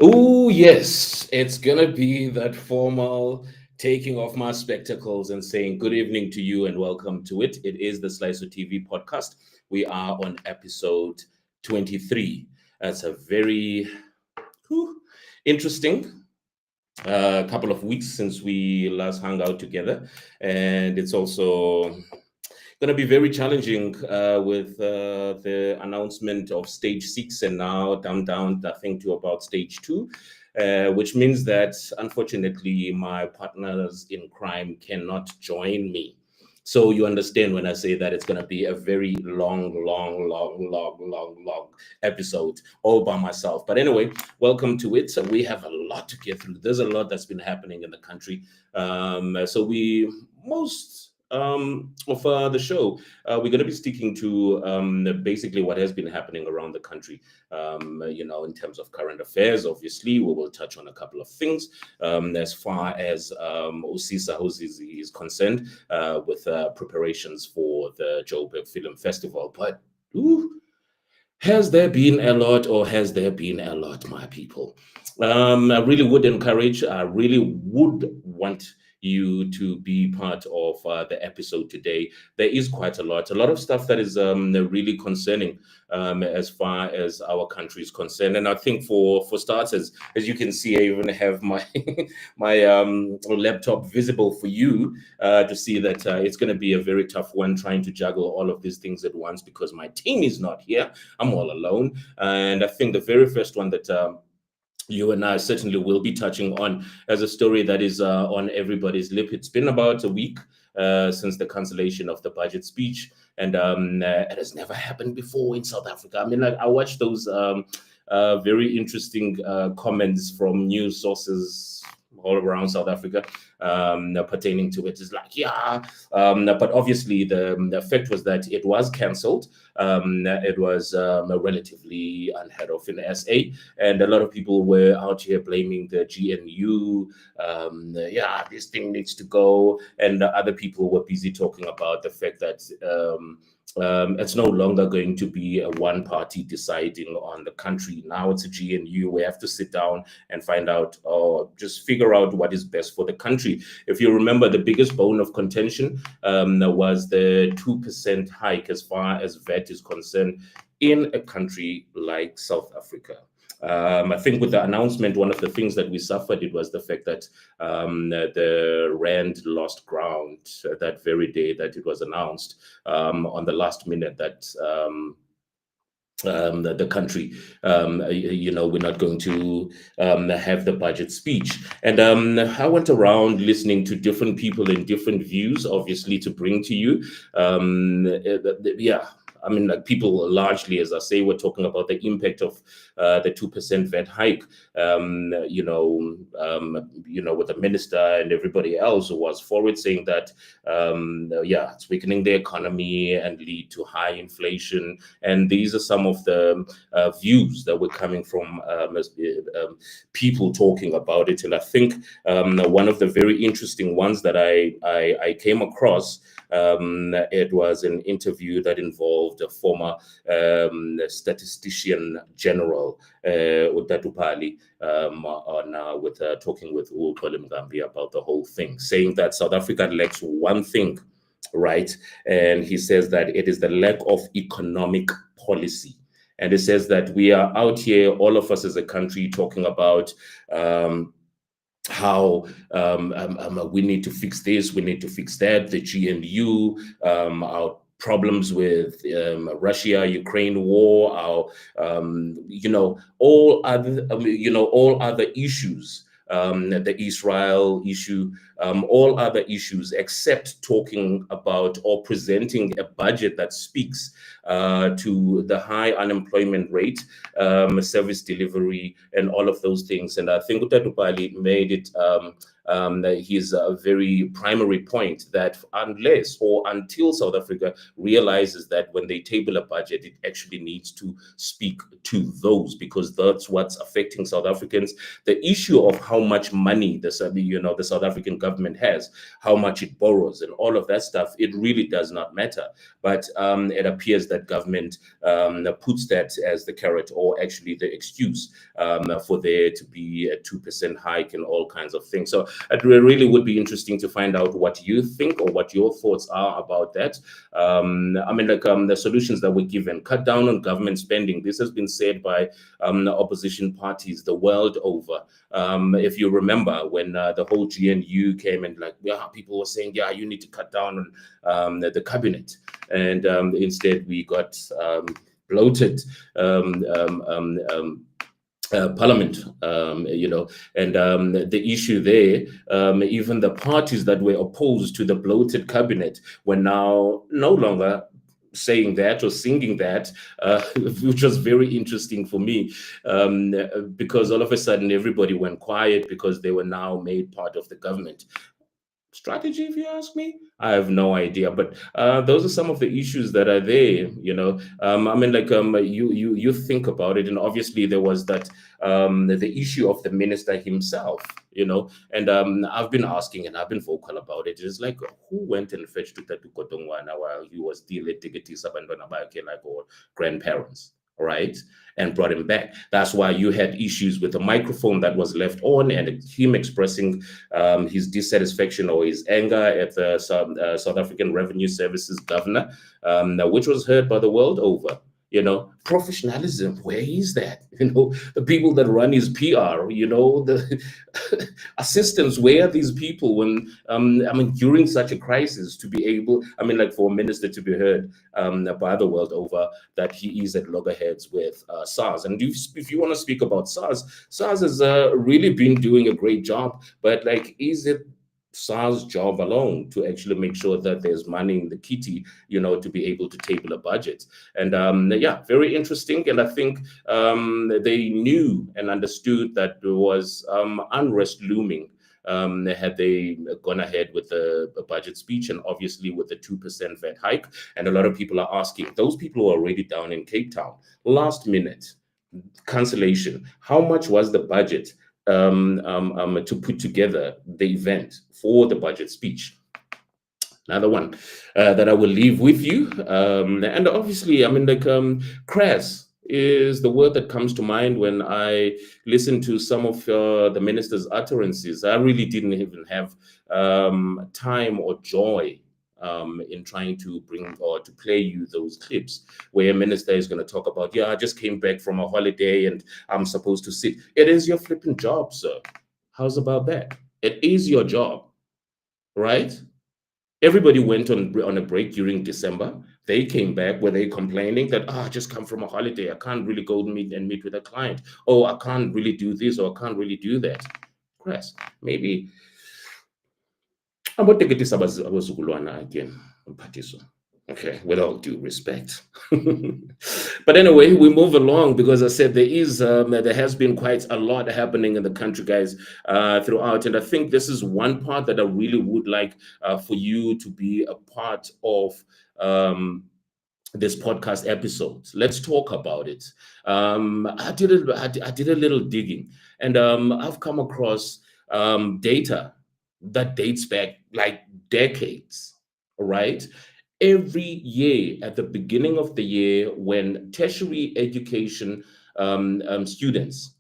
Oh, yes, it's gonna be that formal taking off my spectacles and saying good evening to you and welcome to it. It is the Slice of TV podcast. We are on episode 23. That's a very whew, interesting couple of weeks since we last hung out together. And it's also going to be very challenging with the announcement of stage six and now down, I think, to about stage two, which means that unfortunately my partners in crime cannot join me. So you understand when I say that it's going to be a very long episode all by myself. But anyway, welcome to it. So we have a lot to get through. There's a lot that's been happening in the country. So we most of the show, we're going to be sticking to basically what has been happening around the country. In terms of current affairs, obviously, we will touch on a couple of things as far as Usisa Hozizi is concerned with preparations for the Joburg Film Festival. But ooh, has there been a lot, or has there been a lot, my people? I really would want you to be part of the episode today. There is quite a lot of stuff that is really concerning as far as our country is concerned. And I think for starters, as you can see, I even have my my laptop visible for you to see that it's going to be a very tough one trying to juggle all of these things at once because my team is not here. I'm all alone. And I think the very first one that you and I certainly will be touching on as a story that is on everybody's lip. It's been about a week since the cancellation of the budget speech, and it has never happened before in South Africa. I mean, like, I watched those very interesting comments from news sources all around South Africa pertaining to it. Is like, yeah, but obviously the effect was that it was cancelled. It was relatively unheard of in SA, and a lot of people were out here blaming the GNU. Yeah, this thing needs to go, and other people were busy talking about the fact that it's no longer going to be a one party deciding on the country. Now it's a GNU. We have to sit down and find out, or just figure out what is best for the country. If you remember, the biggest bone of contention was the 2% hike as far as VAT is concerned in a country like South Africa. I think with the announcement, one of the things that we suffered, it was the fact that the rand lost ground that very day that it was announced, on the last minute that the country, we're not going to have the budget speech. And I went around listening to different people and different views, obviously, to bring to you. Yeah. I mean, like, people largely, as I say, we're talking about the impact of the 2% VAT hike. With the minister and everybody else who was for it, saying that, yeah, it's weakening the economy and lead to high inflation. And these are some of the views that were coming from people talking about it. And I think one of the very interesting ones that I came across, it was an interview that involved a former statistician general, Utatupali, with talking with Uxole Mgambi about the whole thing, saying that South Africa lacks one thing, right? And he says that it is the lack of economic policy. And he says that we are out here, all of us as a country, talking about how we need to fix this, we need to fix that, the GNU, our problems with Russia, Ukraine war, our all other issues, the Israel issue, all other issues, except talking about or presenting a budget that speaks to the high unemployment rate, service delivery, and all of those things. And I think Utatupali made it his very primary point that unless or until South Africa realizes that when they table a budget, it actually needs to speak to those, because that's what's affecting South Africans. The issue of how much money the South African government has, how much it borrows, and all of that stuff, it really does not matter. But it appears that government puts that as the carrot, or actually the excuse, for there to be a 2% hike and all kinds of things. So it really would be interesting to find out what you think or what your thoughts are about that. The solutions that were given: cut down on government spending. This has been said by the opposition parties the world over. If you remember when the whole GNU came, and people were saying, yeah, you need to cut down on the cabinet, and instead we got bloated parliament, and the issue there, even the parties that were opposed to the bloated cabinet were now no longer saying that or singing that, which was very interesting for me, because all of a sudden everybody went quiet because they were now made part of the government. Strategy, if you ask me, I have no idea. But those are some of the issues that are there. You think about it, and obviously there was that the issue of the minister himself. And I've been asking, and I've been vocal about it. It's like, who went and fetched Tutatu Kotongwana while he was still at Sabandwana Bayake, like, or grandparents, right? And brought him back. That's why you had issues with the microphone that was left on, and him expressing his dissatisfaction or his anger at the South African Revenue Services governor, which was heard by the world over. Professionalism, where is that? The people that run his PR, the assistants, where are these people when, during such a crisis, to be able, for a minister to be heard by the world over that he is at loggerheads with SARS. And if you want to speak about SARS has really been doing a great job, but is it SARS job alone to actually make sure that there's money in the kitty, to be able to table a budget? And very interesting. And I think they knew and understood that there was unrest looming had they gone ahead with the budget speech, and obviously with the 2% VAT hike. And a lot of people are asking, those people who are already down in Cape Town, last minute cancellation, how much was the budget to put together the event for the budget speech? Another one that I will leave with you. And obviously, crass is the word that comes to mind when I listen to some of the minister's utterances. I really didn't even have time or joy in trying to bring or to play you those clips where a minister is going to talk about, I just came back from a holiday and I'm supposed to sit. It is your flipping job, sir. How's about that? It is your job, right? Everybody went on a break during December. They came back. Were they complaining that, I just come from a holiday, I can't really go meet with a client? Oh, I can't really do this, or I can't really do that. Chris, maybe aboteketisa abazukulwana again, Mphathiswa. Okay, with all due respect. But anyway, we move along, because I said there has been quite a lot happening in the country, guys, throughout. And I think this is one part that I really would like for you to be a part of this podcast episode. Let's talk about it. I did a little digging, and I've come across data that dates back like decades, right? Every year at the beginning of the year, when tertiary education students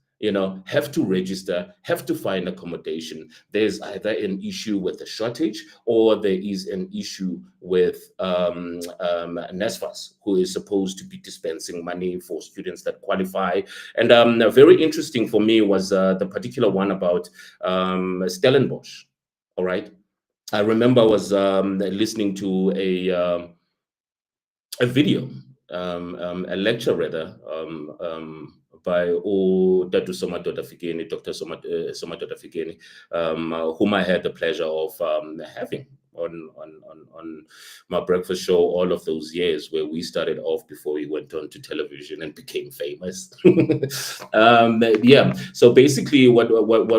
have to register, have to find accommodation, there's either an issue with the shortage, or there is an issue with NSFAS, who is supposed to be dispensing money for students that qualify. And very interesting for me was the particular one about Stellenbosch. All right. I remember I was listening to a video, a lecture rather, by Dr. Somadoda Fikeni, Dr. Somadoda Fikeni, whom I had the pleasure of having on my breakfast show all of those years where we started off before we went on to television and became famous. Yeah. So basically, what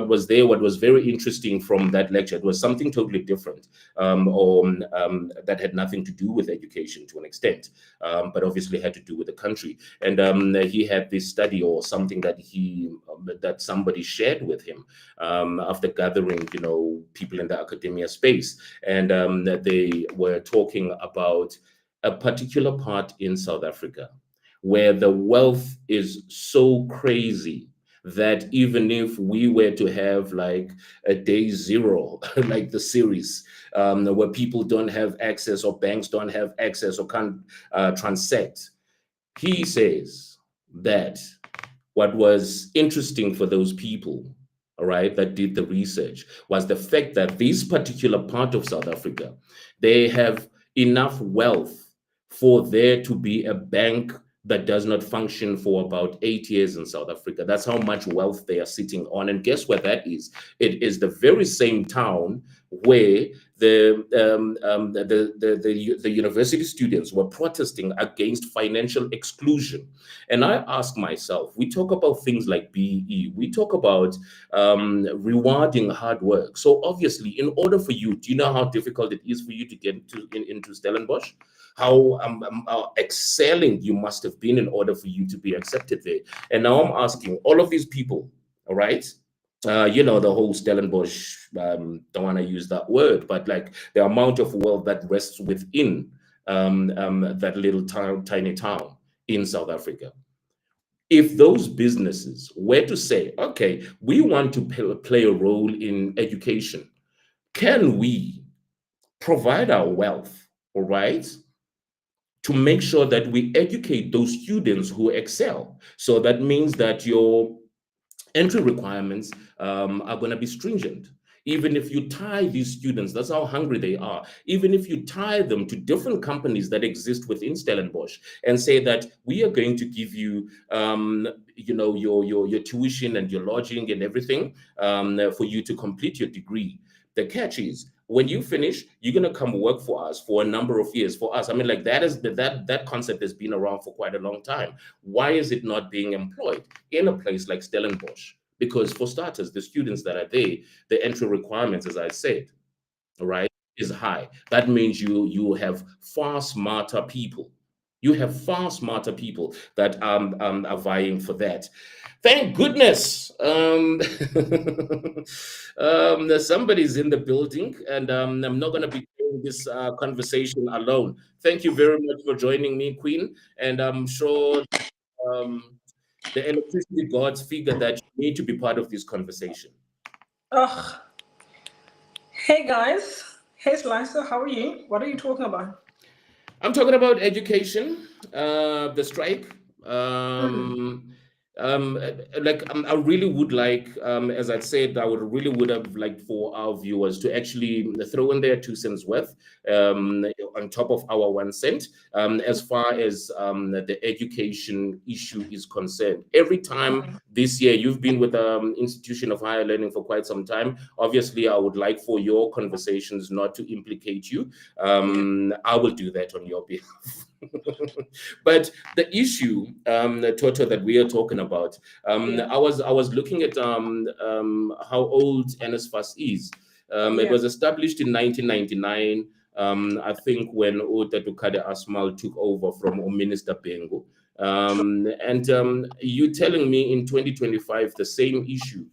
was there, what was very interesting from that lecture, it was something totally different, or that had nothing to do with education to an extent, but obviously had to do with the country. And he had this study or something that that somebody shared with him after gathering, people in the academia space, and they were talking about a particular part in South Africa where the wealth is so crazy that even if we were to have like a day zero, like the series, where people don't have access or banks don't have access or can't transact, he says that what was interesting for those people, all right, that did the research was the fact that this particular part of South Africa, they have enough wealth for there to be a bank that does not function for about 8 years in South Africa. That's how much wealth they are sitting on. And guess where that is? It is the very same town where the university students were protesting against financial exclusion. And I ask myself, we talk about things like BE, we talk about rewarding hard work. So obviously, in order for you, do you know how difficult it is for you to get into Stellenbosch? How excelling you must have been in order for you to be accepted there. And now I'm asking all of these people, all right? The whole Stellenbosch, don't want to use that word, but like the amount of wealth that rests within that little town, tiny town in South Africa. If those businesses were to say, okay, we want to play a role in education, can we provide our wealth, all right, to make sure that we educate those students who excel? So that means that your entry requirements are going to be stringent. Even if you tie these students, that's how hungry they are. Even if you tie them to different companies that exist within Stellenbosch and say that we are going to give you, your tuition and your lodging and everything for you to complete your degree. The catch is, when you finish, you're gonna come work for us for a number of years. For us, I mean, like that concept has been around for quite a long time. Why is it not being employed in a place like Stellenbosch? Because for starters, the students that are there, the entry requirements, as I said, right, is high. That means you have far smarter people. You have far smarter people that are vying for that. Thank goodness. Somebody's in the building, and I'm not going to be doing this conversation alone. Thank you very much for joining me, Queen. And I'm sure the electricity gods figure that you need to be part of this conversation. Oh, hey guys. Hey Slicer, how are you? What are you talking about? I'm talking about education, the strike. Mm. I really would like, as I said, I would have liked for our viewers to actually throw in their 2 cents worth on top of our 1 cent, as far as the education issue is concerned. Every time this year, you've been with institution of higher learning for quite some time. Obviously, I would like for your conversations not to implicate you. I will do that on your behalf. But the issue, Toto, that we are talking about, I was looking at how old NSFAS is. It was established in 1999. I think when Otatukade Asmal took over from Minister Bengo. And you telling me in 2025 the same issue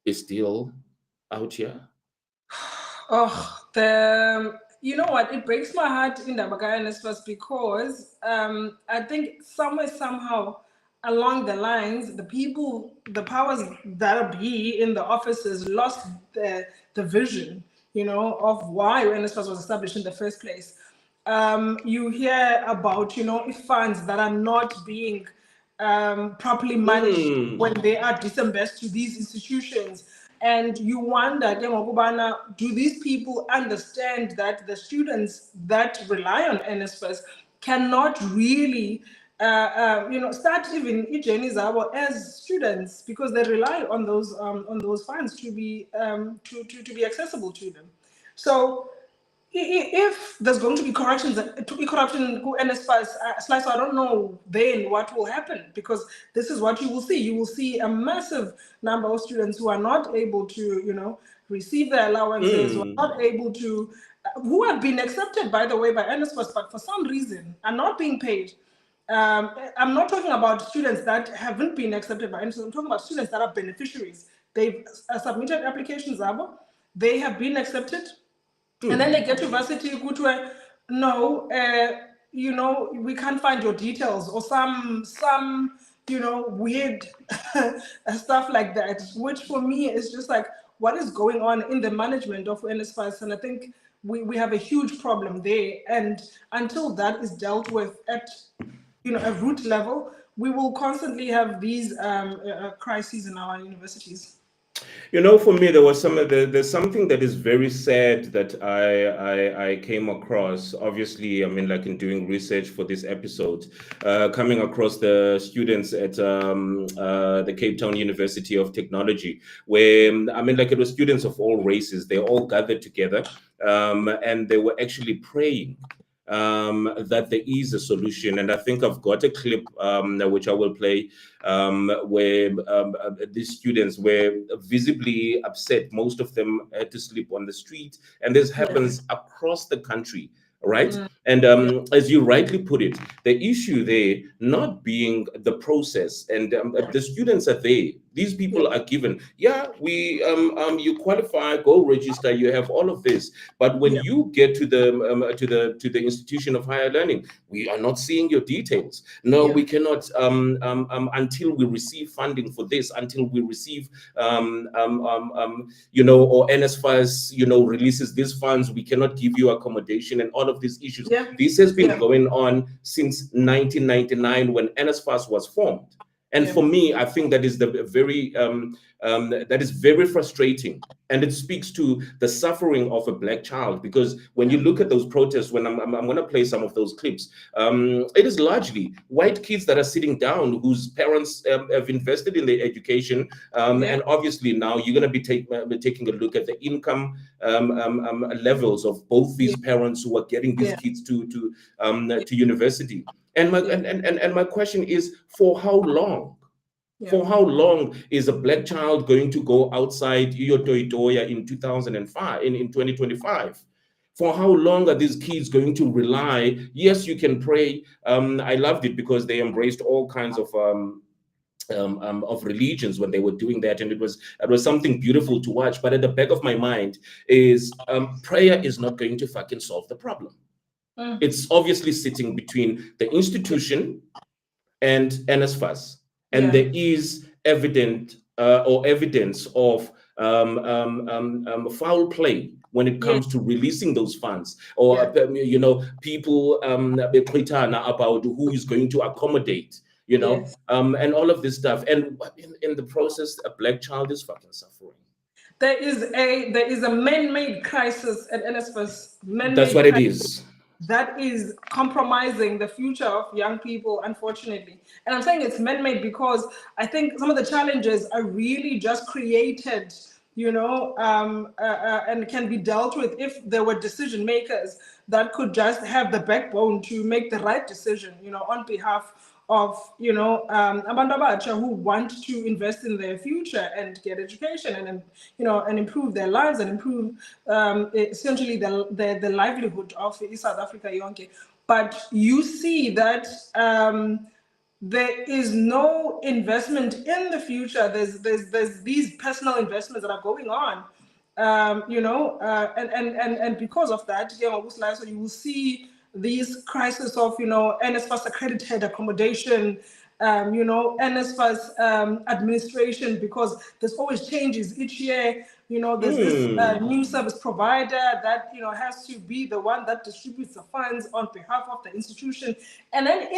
is still out here? Oh, you know what? It breaks my heart in the Bagayanis first because I think somewhere, somehow along the lines, the powers that be in the offices lost the vision, of why NSFAS was established in the first place. You hear about, funds that are not being properly managed when they are disbursed to these institutions. And you wonder, do these people understand that the students that rely on NSFAS cannot really start even journeys as students because they rely on those funds to be to be accessible to them. So if there's going to be corruption ku NSFAS, slice, I don't know then what will happen, because this is what you will see. You will see a massive number of students who are not able to, receive their allowances, who are Mm. not able to, who have been accepted, by the way, by NSFAS, but for some reason are not being paid. I'm not talking about students that haven't been accepted by NSFAS. I'm talking about students that are beneficiaries. They've submitted applications, they have been accepted, and then Mm. they get to varsity, Kutwe, no, we can't find your details, or some weird stuff like that, which for me is just like, what is going on in the management of NSFAS? And I think we have a huge problem there. And until that is dealt with at a root level, we will constantly have these crises in our universities. For me, there's something that is very sad that I came across. Obviously, I mean, like in doing research for this episode, coming across the students at the Cape Town University of Technology, where I mean, like it was students of all races. They all gathered together, and they were actually praying that there is a solution. And I think I've got a clip which I will play, where these students were visibly upset. Most of them had to sleep on the street, and this Yeah. happens across the country. Right. Mm, And yeah. as you rightly put it, the issue there not being the process, and Yeah. the students are there. These Yeah. people are given, yeah, we you qualify, go register, you have all of this, but when Yeah. you get to the institution of higher learning, we are not seeing your details. No, Yeah. we cannot, until we receive funding for this, until we receive, or NSFAS, releases these funds, we cannot give you accommodation and all of these issues. Yeah. This has been Yeah. going on since 1999 when NSFAS was formed. And Yeah. for me, I think that is that is very frustrating, and it speaks to the suffering of a black child. Because when you Yeah. look at those protests, when I'm going to play some of those clips, it is largely white kids that are sitting down, whose parents have invested in their education, Yeah. and obviously now you're going to be taking a look at the income levels of both Yeah. these parents who are getting these Yeah. kids to Yeah. to university. And my Yeah. and my question is, for how long? Yeah. For how long is a black child going to go outside Iyotoitoya in 2005, in 2025? For how long are these kids going to rely? Yes, you can pray. I loved it because they embraced all kinds of religions when they were doing that, and it was something beautiful to watch. But at the back of my mind is, prayer is not going to fucking solve the problem. Mm, It's obviously sitting between the yeah. institution and NSFAS, and Yeah. there is evidence of foul play when it Yeah. comes to releasing those funds, or Yeah. people about who is going to accommodate, Yes. and all of this stuff, and in the process, a black child is fucking suffering. There is a man-made crisis at NSFAS. That's Man-made what it crisis is. that is compromising the future of young people, unfortunately. And I'm saying it's man-made because I think some of the challenges are really just created, and can be dealt with if there were decision makers that could just have the backbone to make the right decision, on behalf of, abantu abatsha who want to invest in their future and get education, and improve their lives, and improve, essentially the livelihood of South Africa yonke. But you see that, there is no investment in the future. There's these personal investments that are going on, and because of that, so you will see these crisis of, NSFAS accredited accommodation, NSFAS administration, because there's always changes each year. There's this Hmm. new service provider that, has to be the one that distributes the funds on behalf of the institution. And then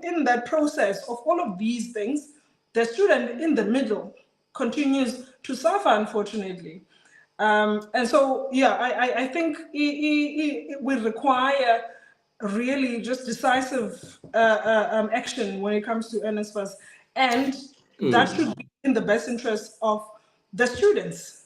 in that process of all of these things, the student in the middle continues to suffer, unfortunately. And so, yeah, I think it will require really just decisive action when it comes to NSFAS, and that Hmm. should be in the best interest of the students.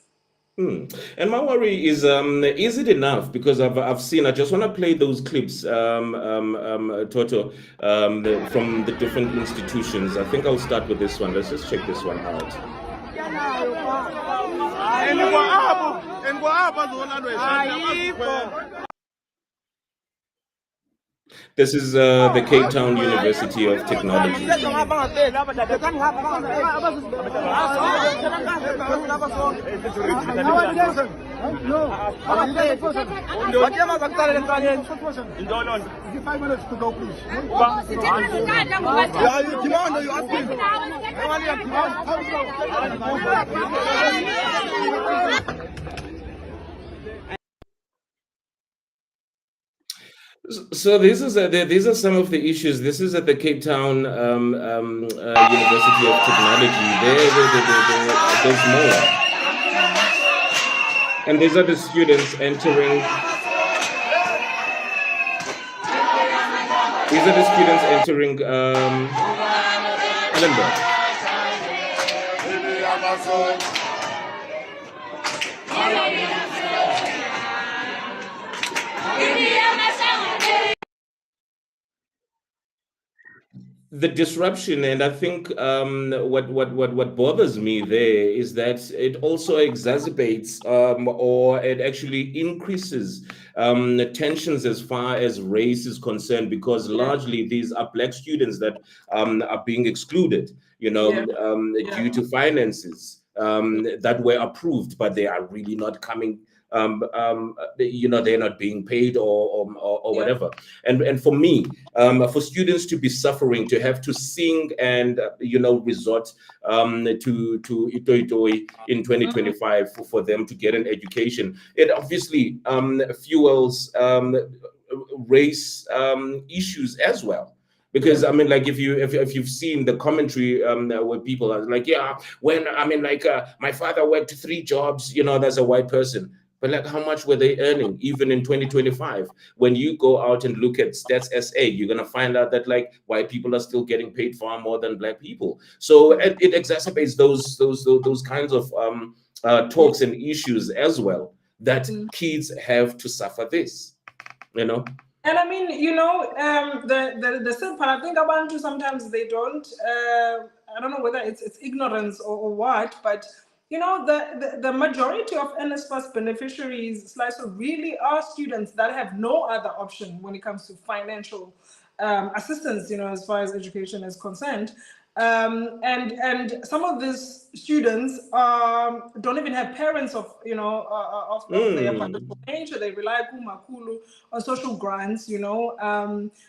And my worry is it enough? Because I've seen. I just want to play those clips, Toto, from the different institutions. I think I'll start with this one. Let's just check this one out. This is the Cape Town University of Technology. So these are some of the issues. This is at the Cape Town University of Technology. There's more, and these are the students entering. These are the students entering Edinburgh. The disruption, and I think what bothers me there is that it also exacerbates or it actually increases tensions as far as race is concerned, because largely these are black students that are being excluded, due to finances that were approved, but they are really not coming. They're not being paid or whatever. And for me, for students to be suffering, to have to sing and resort to itoi itoi in 2025 for them to get an education, it obviously fuels race issues as well. Because I mean, like if you've seen the commentary where people are like, yeah, when my father worked 3 jobs, there's a white person. But like, how much were they earning even in 2025? When you go out and look at Stats SA, you're gonna find out that like white people are still getting paid far more than black people. So it exacerbates those kinds of talks and issues as well, that kids have to suffer this, And I mean, the sad part, I think Abantu sometimes they don't. I don't know whether it's ignorance or what, but the majority of NSFAS beneficiaries, Slicer, really are students that have no other option when it comes to financial assistance, as far as education is concerned. And some of these students don't even have parents of their financial nature. They rely on social grants,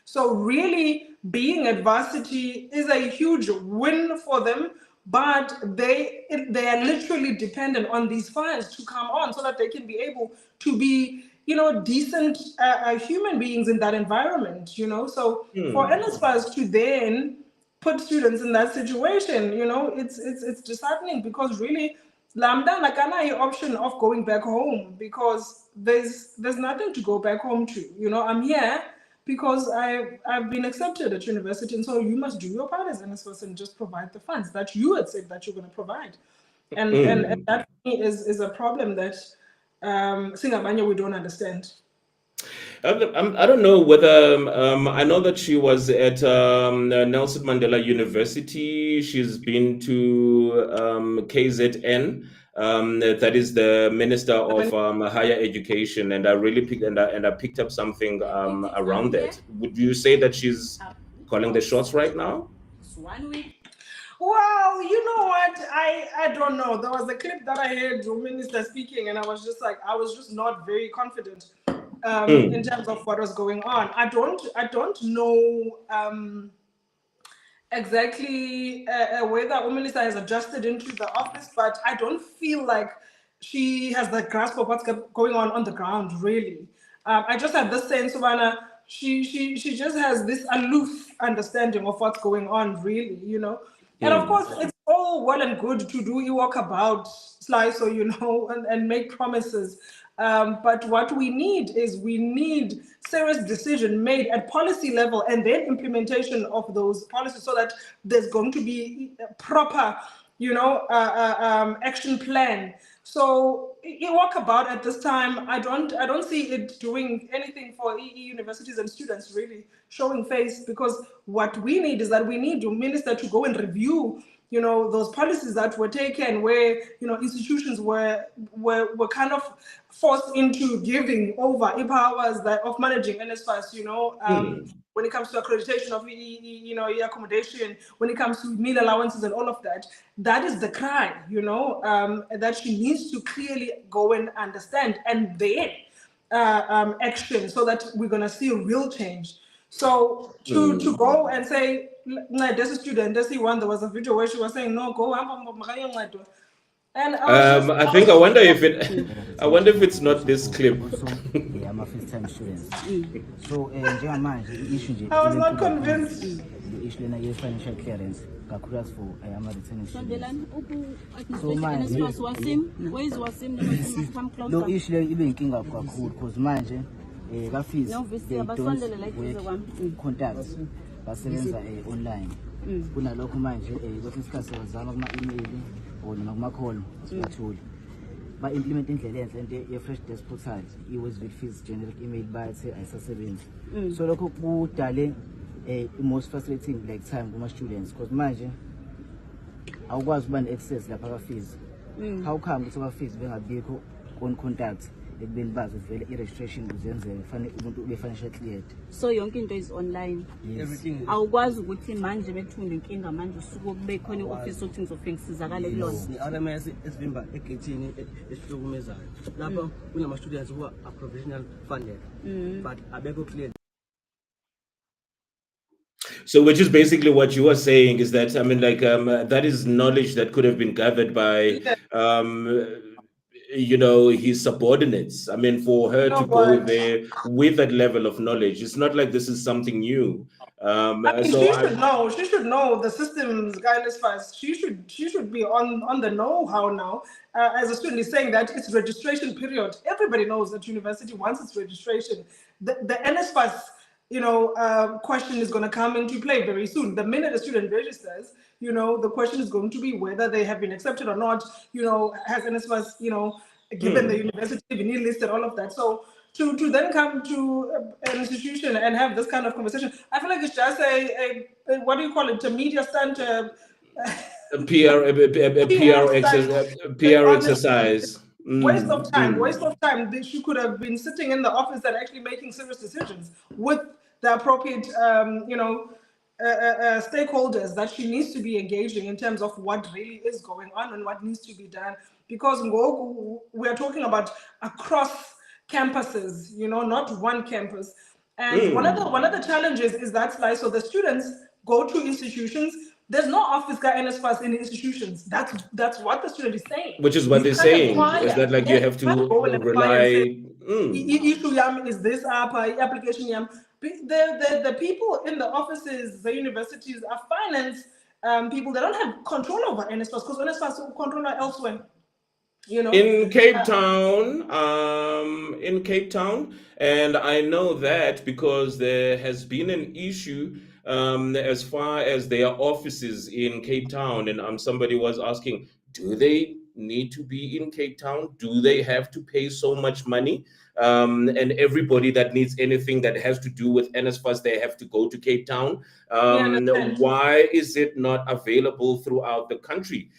so really being at varsity is a huge win for them, but they are literally dependent on these funds to come on so that they can be able to be decent human beings in that environment, so for NSFAS to then put students in that situation, it's disheartening, because really Lambda Nakana option of going back home, because there's nothing to go back home to. I'm here because I've been accepted at university, and so you must do your part as NSFAS and just provide the funds that you had said that you're going to provide. And that is a problem that Singapore we don't understand. I don't know whether I know that she was at Nelson Mandela University. She's been to KZN. That is the Minister of Higher Education, and I really picked up something around that. Would you say that she's calling the shots right now? Well, you know what? I don't know. There was a clip that I heard the minister speaking, and I was just not very confident in terms of what was going on. I don't know exactly whether the minister has adjusted into the office, but I don't feel like she has the grasp of what's going on the ground, really. I just have this sense of Anna. She just has this aloof understanding of what's going on, really, And of course, it's all well and good to do walkabout, slice, or and make promises. But what we need serious decision made at policy level, and then implementation of those policies, so that there's going to be proper, action plan. So in walkabout at this time, I don't see it doing anything for EE universities and students really showing face, because what we need is that we need the minister to go and review those policies that were taken, where institutions were kind of forced into giving over powers of managing NSFAS, when it comes to accreditation of accommodation, when it comes to meal allowances and all of that. That is the cry, that she needs to clearly go and understand, and then action, so that we're going to see a real change. So to go and say, there's a student, there's the one, there was a video where she was saying, no, go, and I think I wonder if it's not this clip. I'm a first time student. So njengamanje i-issue nje I was not convinced. i-issue lena ye-financial clearance kakhulukazi for ama-returning students. So manje lo issue leyo ibe inkinga kakhulu because manje kafizi they don't work contacts basebenza online. Kunalokho manje kwesinye isikhathi siyazama kuma-email or noma kuma-call sibatholi ba-implement indlela enhle into ye-fresh desk portal i-Westville Fees generic email bayathe ayisasebenzi. So lokho kudale i-most frustrating like time kuma-students because manje awukwazi ukuba ne-access lapha ka-fees. How come ukuthi aba-fees bengabikho on contact ekubeni bazi vele i-registration kuzenzeka kufanele umuntu ube financial cleared. So yonke into is online. Everything awukwazi ukuthi manje bethunga inkinga manje usuke kube khona i-office othi ngizofika ngisizakale kulona. I-RMS esivimba egethini esihlukumezayo lapho kunama-students who are provisional funded but abekho cleared. So, which is basically what you are saying is that, I mean, like, that is knowledge that could have been gathered by, his subordinates. I mean, for her to go there with that level of knowledge, it's not like this is something new. She should know the systems guidance first. She should be on the know-how now. As a student is saying that it's registration period. Everybody knows that university, once it's registration, the NSFAS question is going to come into play very soon. The minute a student registers, the question is going to be whether they have been accepted or not. Has NSFAS, given the university beneath listed, all of that. So to then come to an institution and have this kind of conversation, I feel like it's just a what do you call it? A media stunt. A PR exercise. Waste of time. She could have been sitting in the office and actually making serious decisions with the appropriate, stakeholders that she needs to be engaging in terms of what really is going on and what needs to be done. Because we are talking about across campuses, not one campus. And one of the challenges is that, like, so the students go to institutions. There's no office guy NSFAS in institutions. That's what the student is saying. Which is what they're saying. Is that like you have to rely? Issue yam is this application yam. The people in the offices, the universities are finance people. They don't have control over NSFAS because NSFAS control are elsewhere. In Cape Town, and I know that because there has been an issue as far as their offices in Cape Town, and somebody was asking, do they need to be in Cape Town? Do they have to pay so much money? And everybody that needs anything that has to do with NSFAS, they have to go to Cape Town. Why is it not available throughout the country?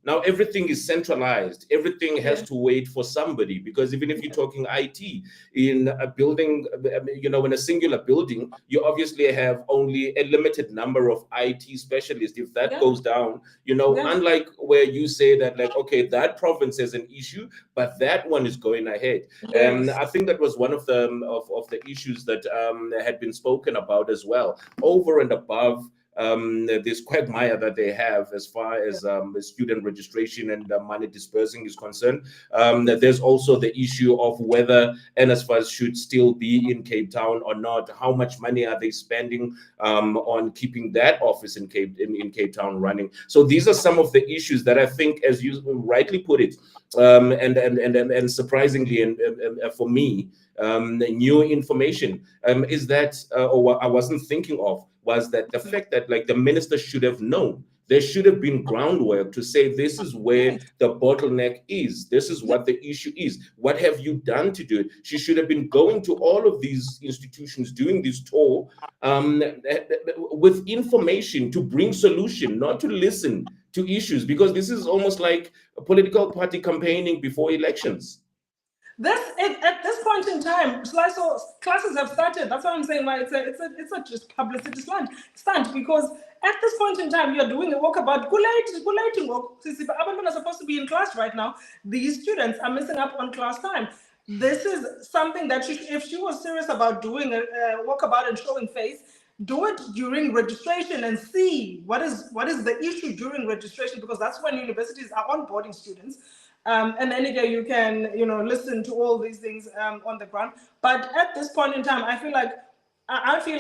Now everything is centralized. Everything has to wait for somebody, because even if you're talking IT in a building, in a singular building, you obviously have only a limited number of IT specialists. If that goes down, unlike where you say that, like, okay, that province has an issue, but that one is going ahead. And I think that was one of the issues that had been spoken about as well, over and above this quagmire that they have as far as student registration and money dispersing is concerned. There's also the issue of whether NSFAS should still be in Cape Town or not. How much money are they spending on keeping that office in Cape Town running? So these are some of the issues that I think, as you rightly put it, and surprisingly, and for me, new information is that, or I wasn't thinking of, was that the fact that, like, the minister should have known There should have been groundwork to say this is where the bottleneck is. This is what the issue is. What have you done to do it? She should have been going to all of these institutions, doing this tour with information to bring solution, not to listen to issues, because this is almost like a political party campaigning before elections. At this point in time, so classes have started. That's what I'm saying. Why it's a just publicity stunt, because at this point in time, you're doing a walkabout. Abantwana are supposed to be in class right now. These students are missing up on class time. This is something that if she was serious about doing a walkabout and showing face, do it during registration and see what is the issue during registration, because that's when universities are onboarding students. And then again, you can, listen to all these things on the ground. But at this point in time, I feel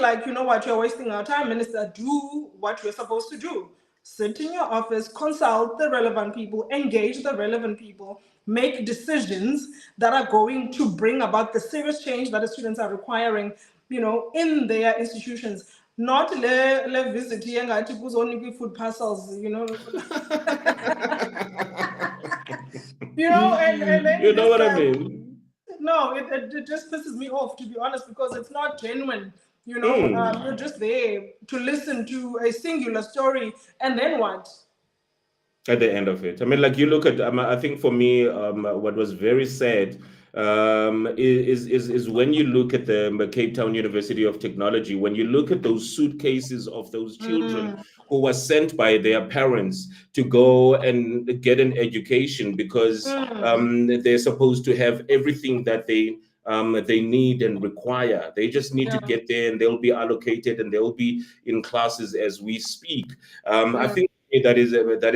like, you know what, you're wasting our time, Minister. Do what you're supposed to do. Sit in your office, consult the relevant people, engage the relevant people, make decisions that are going to bring about the serious change that the students are requiring, in their institutions. Not le visit only food parcels, and then You know what I mean? No, it just pisses me off, to be honest, because it's not genuine. You're just there to listen to a singular story, and then what? At the end of it, I mean, like, you look at, I think for me, what was very sad is when you look at the Cape Town University of Technology, when you look at those suitcases of those children who were sent by their parents to go and get an education, because they're supposed to have everything that they need and require. They just need to get there, and they'll be allocated, and they'll be in classes as we speak. I think that is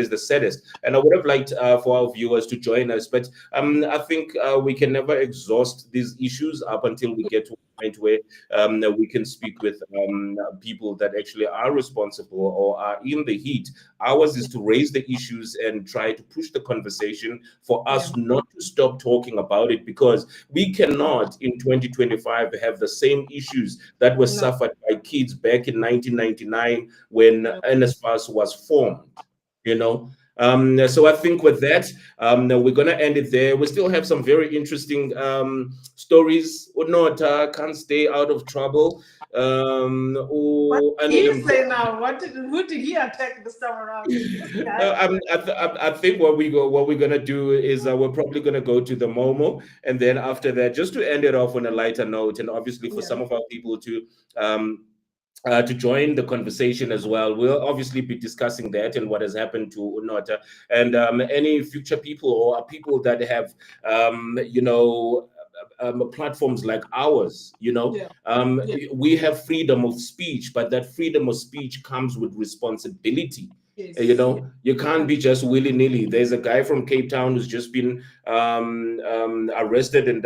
the saddest, and I would have liked for our viewers to join us, but I think we can never exhaust these issues up until we get to a point where we can speak with people that actually are responsible or are in the heat. Ours is to raise the issues and try to push the conversation for us not to stop talking about it, because we cannot in 2025 have the same issues that were suffered by kids back in 1999 when NSFAS was formed. So I think with that, we're going to end it there. We still have some very interesting stories. Nota can't stay out of trouble. What did he say now? Who did he attack this time around? I think what we're gonna do is we're probably gonna go to the Momo, and then after that, just to end it off on a lighter note, and obviously for some of our people to join the conversation as well. We'll obviously be discussing that and what has happened to Nota, and any future people or people that have, platforms like ours. We have freedom of speech, but that freedom of speech comes with responsibility. You can't be just willy-nilly. There's a guy from Cape Town who's just been arrested and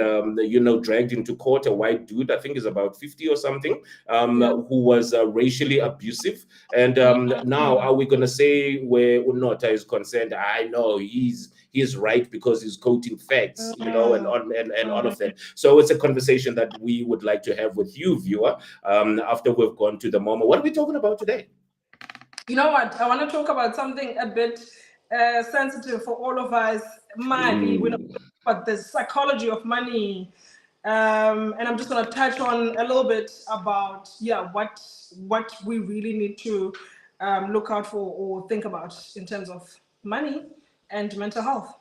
dragged into court, a white dude, I think is about 50 or something, who was racially abusive. And now are we going to say where Nota is concerned, I know he's right because he's quoting facts, and all of that. So it's a conversation that we would like to have with you, viewer, after we've gone to the Momo. What are we talking about today? You know what? I want to talk about something a bit sensitive for all of us. Money. We know about the psychology of money. And I'm just going to touch on a little bit about, what we really need to look out for or think about in terms of money and mental health.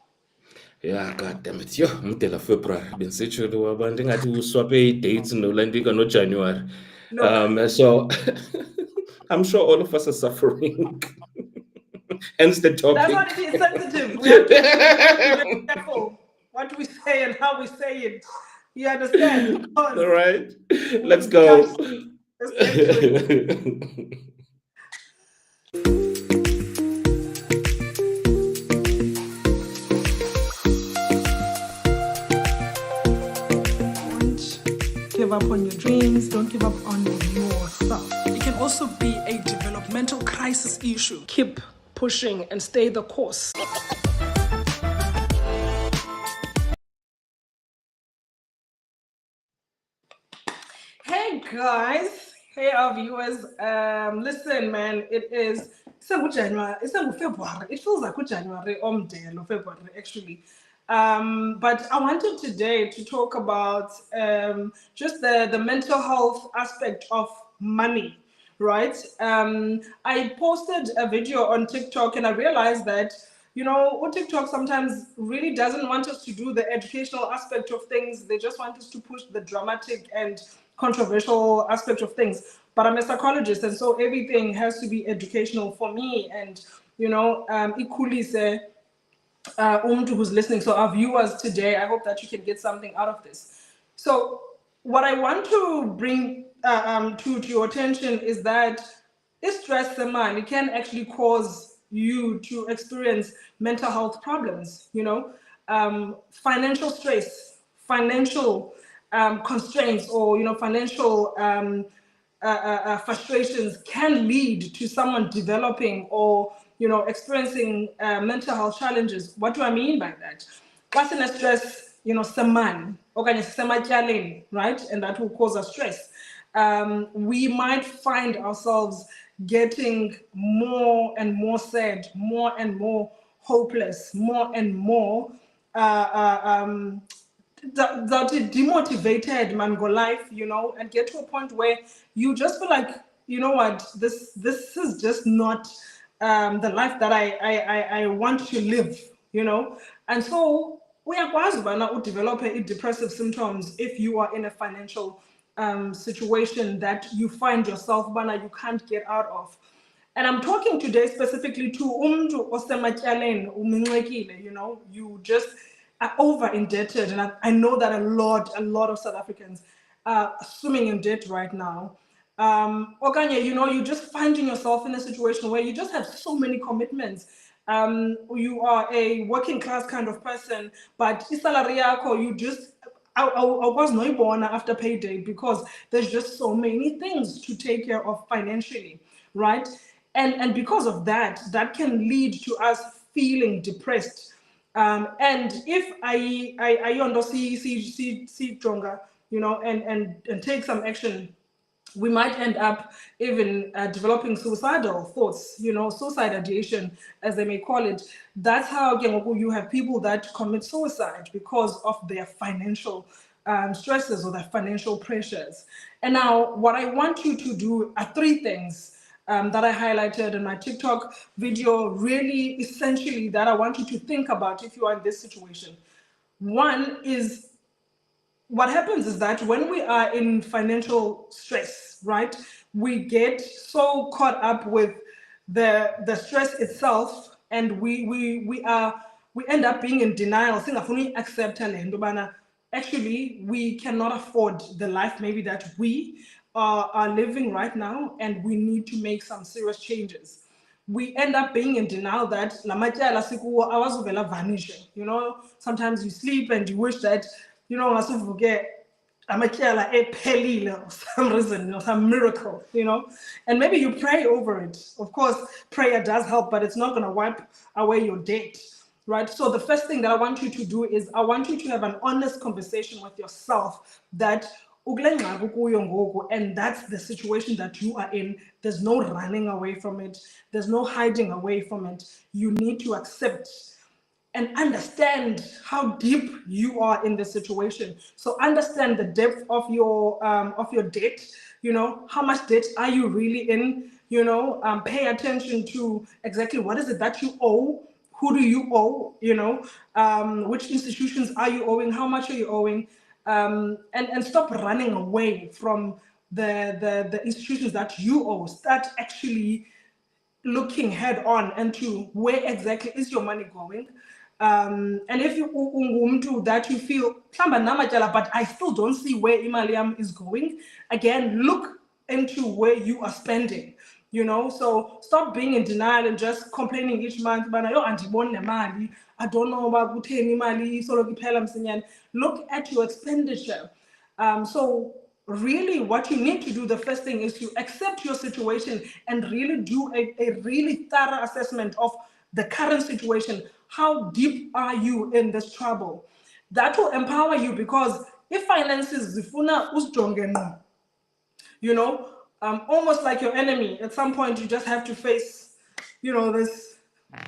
Yeah, God damn it. Yo, mtela February. Been situated about to swap dates no January. So I'm sure all of us are suffering. Hence the topic. That's why it is sensitive. We have to be very careful what we say and how we say it. You understand? All right. Let's go. Give up on your dreams. Don't give up on yourself. It can also be a developmental crisis issue. Keep pushing and stay the course. Hey guys, Hey, our viewers. Listen, man, it's a good January. It's a good February. It feels like good January, February, actually. But I wanted today to talk about just the mental health aspect of money, right? I posted a video on TikTok and I realized that, TikTok sometimes really doesn't want us to do the educational aspect of things. They just want us to push the dramatic and controversial aspect of things. But I'm a psychologist, and so everything has to be educational for me. And, equally say, who's listening, so our viewers today, I hope that you can get something out of this. So what I want to bring to your attention is that stress man, it can actually cause you to experience mental health problems, financial stress, financial constraints, or financial frustrations can lead to someone developing or experiencing mental health challenges. What do I mean by that? What's in a stress, seman, right? And that will cause us stress. We might find ourselves getting more and more sad, more and more hopeless, more and more that it demotivated man go life, and get to a point where you just feel like, what, this is just not the life that I want to live, and so we are to develop depressive symptoms if you are in a financial situation that you find yourself you can't get out of. And I'm talking today specifically to umntu osematyaleni uminxekile, you just are over indebted. And I know that a lot of South Africans are swimming in debt right now. Okanye, you just finding yourself in a situation where you just have so many commitments. You are a working class kind of person, but isalary yakho, you just I was not born after payday because there's just so many things to take care of financially, right? And because of that, that can lead to us feeling depressed. And if I see stronger, and take some action, we might end up even developing suicidal thoughts, suicide ideation, as they may call it. That's how again, you have people that commit suicide because of their financial stresses or their financial pressures. And now, what I want you to do are three things that I highlighted in my TikTok video, really essentially that I want you to think about if you are in this situation. One is, what happens is that when we are in financial stress, right, we get so caught up with the stress itself, and we end up being in denial. Actually, we cannot afford the life maybe that we are living right now, and we need to make some serious changes. We end up being in denial that la matyala sikuwo awazuvela vanishe. Sometimes you sleep and you wish that, ngasuvuke amatyala ephelile for some reason, some miracle, and maybe you pray over it. Of course, prayer does help, but it's not going to wipe away your debt, right? So the first thing that I want you to do is I want you to have an honest conversation with yourself that and that's the situation that you are in. There's no running away from it. There's no hiding away from it. You need to accept and understand how deep you are in the situation. So understand the depth of your debt. How much debt are you really in? Pay attention to exactly what is it that you owe. Who do you owe? Which institutions are you owing? How much are you owing? And stop running away from the institutions that you owe. Start actually looking head on into where exactly is your money going. And if you do that, you feel but I still don't see where imali is going. Again, look into where you are spending. So stop being in denial and just complaining each month. But I don't know about look at your expenditure. So really what you need to do, the first thing is to accept your situation and really do a really thorough assessment of the current situation. How deep are you in this trouble? That will empower you, because if finances zifuna usijonge ngqo, almost like your enemy. At some point, you just have to face,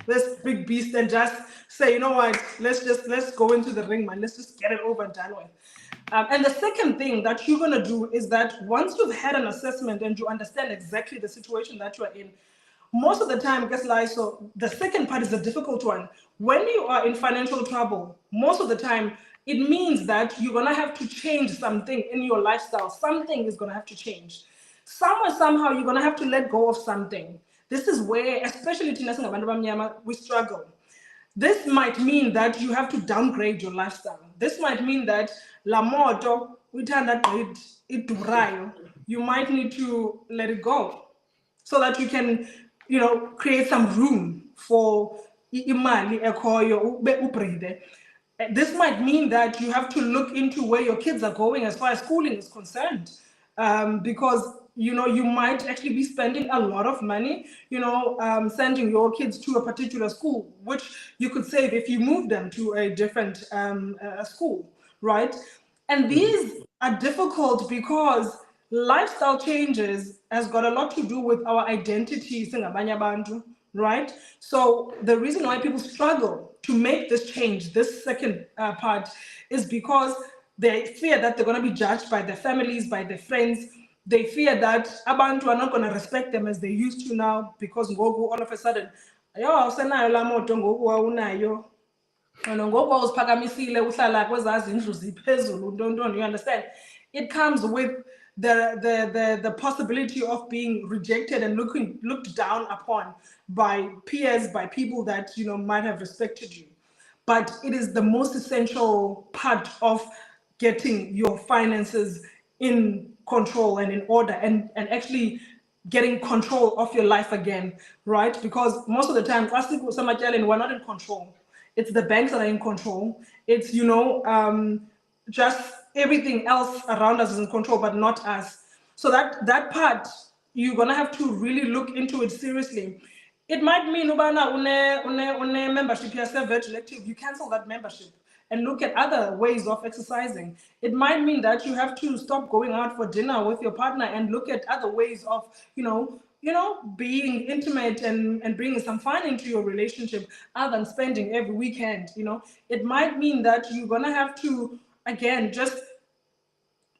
this big beast and just say, you know what, let's go into the ring, man. Let's just get it over and done with. And the second thing that you're gonna do is that once you've had an assessment and you understand exactly the situation that you are in, most of the time, guess like, so the second part is the difficult one. When you are in financial trouble, most of the time, it means that you're gonna have to change something in your lifestyle. Something is gonna have to change. Somewhere, somehow, you're gonna have to let go of something. This is where, especially Tina Singabantu Bamnyama, we struggle. This might mean that you have to downgrade your lifestyle. This might mean that la moto, you might need to let it go so that you can, create some room for imali ekhoyo ubreathe. This might mean that you have to look into where your kids are going as far as schooling is concerned, because you might actually be spending a lot of money, sending your kids to a particular school, which you could save if you move them to a different school, right? And these are difficult because lifestyle changes has got a lot to do with our identity, singabanye abantu, right? So the reason why people struggle to make this change, this second part, is because they fear that they're going to be judged by their families, by their friends. They fear that abantu are not going to respect them as they used to now, because ngoku all of a sudden, yo awusenayo la moto ngoku awunayo. Ngoku awuziphakamisile uhlala kwezazi indlu ziphezulu ntontoni, you understand? It comes with the possibility of being rejected and looked down upon by peers, by people that might have respected you. But it is the most essential part of getting your finances in control and in order, and actually getting control of your life again, right? Because most of the time, we're not in control. It's the banks that are in control. It's, just everything else around us is in control, but not us. So that part, you're gonna have to really look into it seriously. It might mean une membership here, virtual active, you cancel that membership and look at other ways of exercising. It might mean that you have to stop going out for dinner with your partner and look at other ways of, being intimate and bringing some fun into your relationship other than spending every weekend. It might mean that you're gonna have to, again, just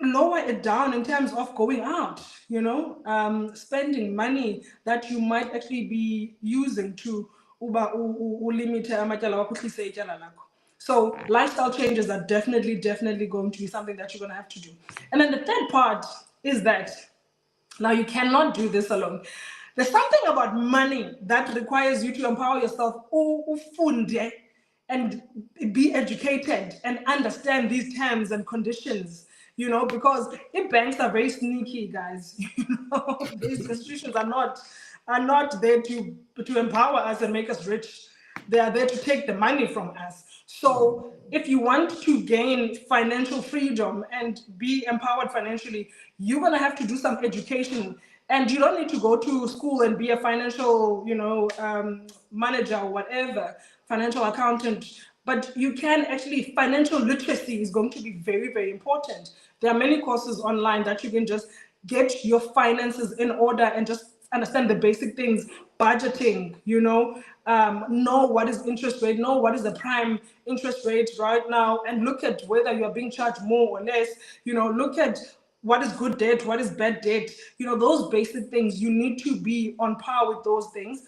lower it down in terms of going out, spending money that you might actually be using to limit amatyala wakho, uhlise ityala lakho. So lifestyle changes are definitely going to be something that you're going to have to do. And then the third part is that now you cannot do this alone. There's something about money that requires you to empower yourself, ufunde, and be educated and understand these terms and conditions, because if banks are very sneaky, guys. These institutions are not there to empower us and make us rich. They are there to take the money from us. So if you want to gain financial freedom and be empowered financially, you're going to have to do some education. And you don't need to go to school and be a financial, manager or whatever, financial accountant. But you can actually, financial literacy is going to be very, very important. There are many courses online that you can just get your finances in order and just understand the basic things, budgeting, know what is interest rate, know what is the prime interest rate right now, and look at whether you are being charged more or less, look at what is good debt, what is bad debt, those basic things. You need to be on par with those things.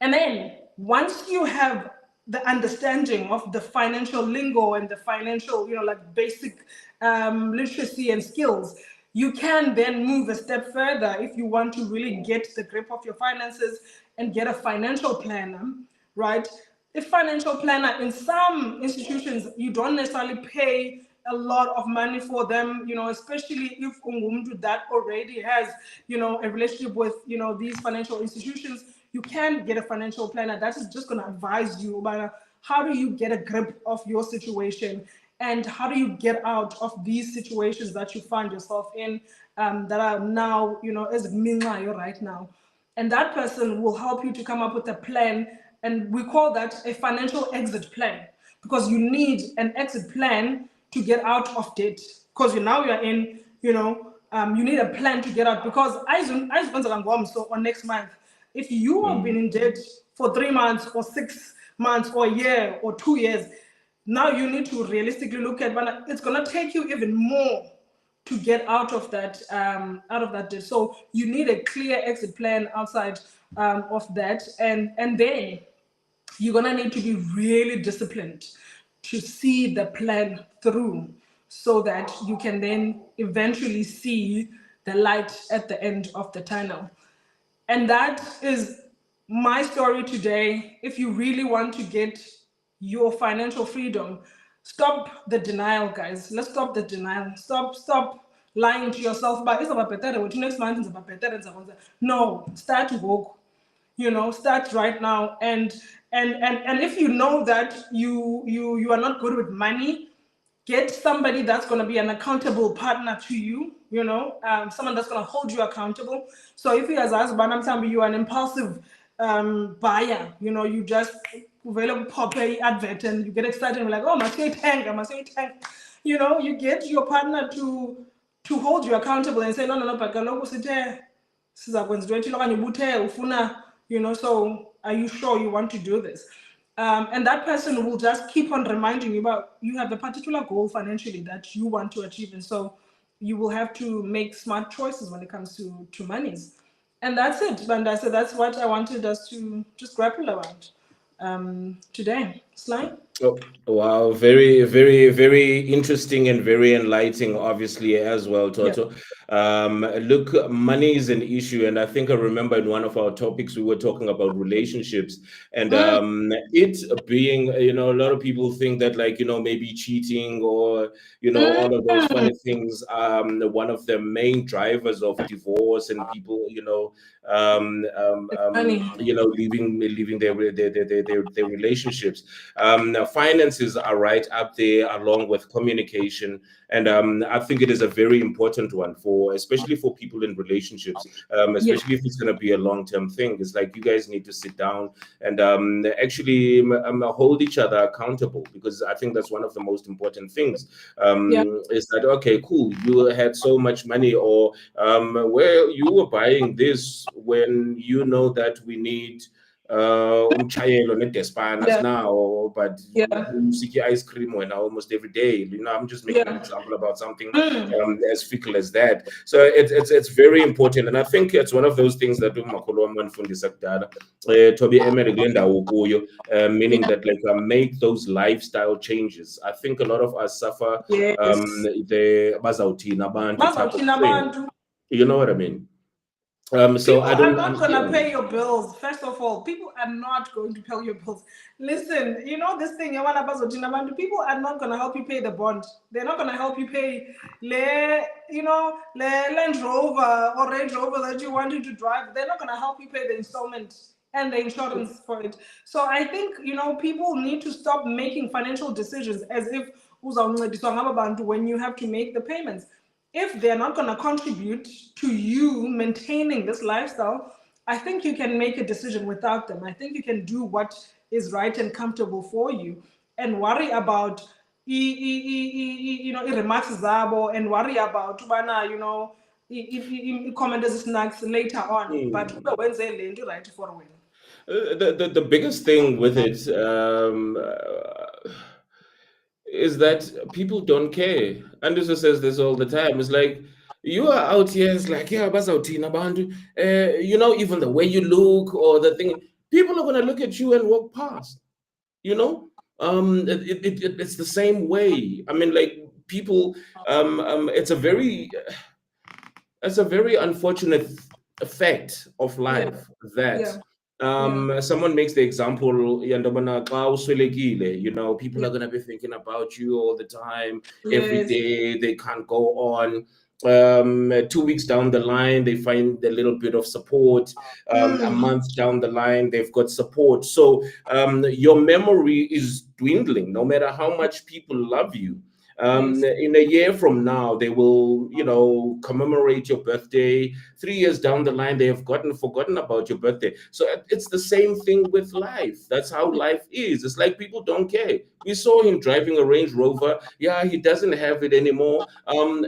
And then once you have the understanding of the financial lingo and the financial, basic literacy and skills, you can then move a step further if you want to really get the grip of your finances and get a financial planner, right? A financial planner, in some institutions, you don't necessarily pay a lot of money for them, especially if that already has, a relationship with, these financial institutions. You can get a financial planner that is just going to advise you about how do you get a grip of your situation and how do you get out of these situations that you find yourself in, that are now, as mingayo right now. And that person will help you to come up with a plan, and we call that a financial exit plan, because you need an exit plan to get out of debt, because now you're in, you need a plan to get out, because so on next month, if you have been in debt for 3 months or 6 months or a year or 2 years, now you need to realistically look at, but it's going to take you even more to get out of that debt. So you need a clear exit plan outside of that, and then you're gonna need to be really disciplined to see the plan through, so that you can then eventually see the light at the end of the tunnel. And that is my story today. If you really want to get your financial freedom, stop the denial, guys. Let's stop the denial. Stop lying to yourself. But it's about better. Next month is about better. No, start to work. Start right now. And if you know that you are not good with money, get somebody that's going to be an accountable partner to you, someone that's going to hold you accountable. So if you, as a husband, you are an impulsive buyer, you just available pop a advert and you get excited and you're like, oh, I must say tank. You get your partner to hold you accountable and say, no, but kaloku sithe sizakwenza into ethile okanye ubuthe ufuna, so are you sure you want to do this? And that person will just keep on reminding you about, you have a particular goal financially that you want to achieve, and so you will have to make smart choices when it comes to monies. And that's it, Banda. So that's what I wanted us to just grapple around today. Sly? Oh, wow, very, very, very interesting and very enlightening, obviously, as well, Toto. Look, money is an issue, and I think I remember in one of our topics we were talking about relationships, and it being, a lot of people think that, like, maybe cheating or all of those funny things, one of the main drivers of divorce and people, leaving their relationships. Finances are right up there along with communication, and I think it is a very important one especially for people in relationships, especially if it's going to be a long-term thing. It's like you guys need to sit down and actually hold each other accountable, because I think that's one of the most important things. Is that, okay, cool, you had so much money, or where you were buying this when you know that we need umchayelo nedespanas now, but you seek ice cream when almost every day. I'm just making an example about something as fickle as that. So it's very important, and I think it's one of those things that meaning that, like, make those lifestyle changes. I think a lot of us suffer the bazawuthina abantu type of thing. You know what I mean? So people I don't. are not going to pay your bills. First of all, people are not going to pay your bills. Listen, this thing, people are not going to help you pay the bond. They're not going to help you pay the Land Rover or Range Rover that you wanted to drive. They're not going to help you pay the installment and the insurance for it. So I think, people need to stop making financial decisions as if when you have to make the payments. If they're not going to contribute to you maintaining this lifestyle, I think you can make a decision without them. I think you can do what is right and comfortable for you, and worry about remarks zabo, and worry about comment snacks later on. But Wednesday lento right for a win. The biggest thing with it is that people don't care. Anderson says this all the time. It's like, you are out here, it's like, yeah, even the way you look or the thing, people are going to look at you and walk past. It's the same way. I mean, like, people, it's a very unfortunate effect of life that someone makes the example, people are going to be thinking about you all the time, every day. They can't go on. 2 weeks down the line, they find a little bit of support. A month down the line, they've got support. So your memory is dwindling, no matter how much people love you. Yes. In a year from now, they will, commemorate your birthday. 3 years down the line, they have forgotten about your birthday. So it's the same thing with life. That's how life is. It's like people don't care. We saw him driving a Range Rover. Yeah, he doesn't have it anymore.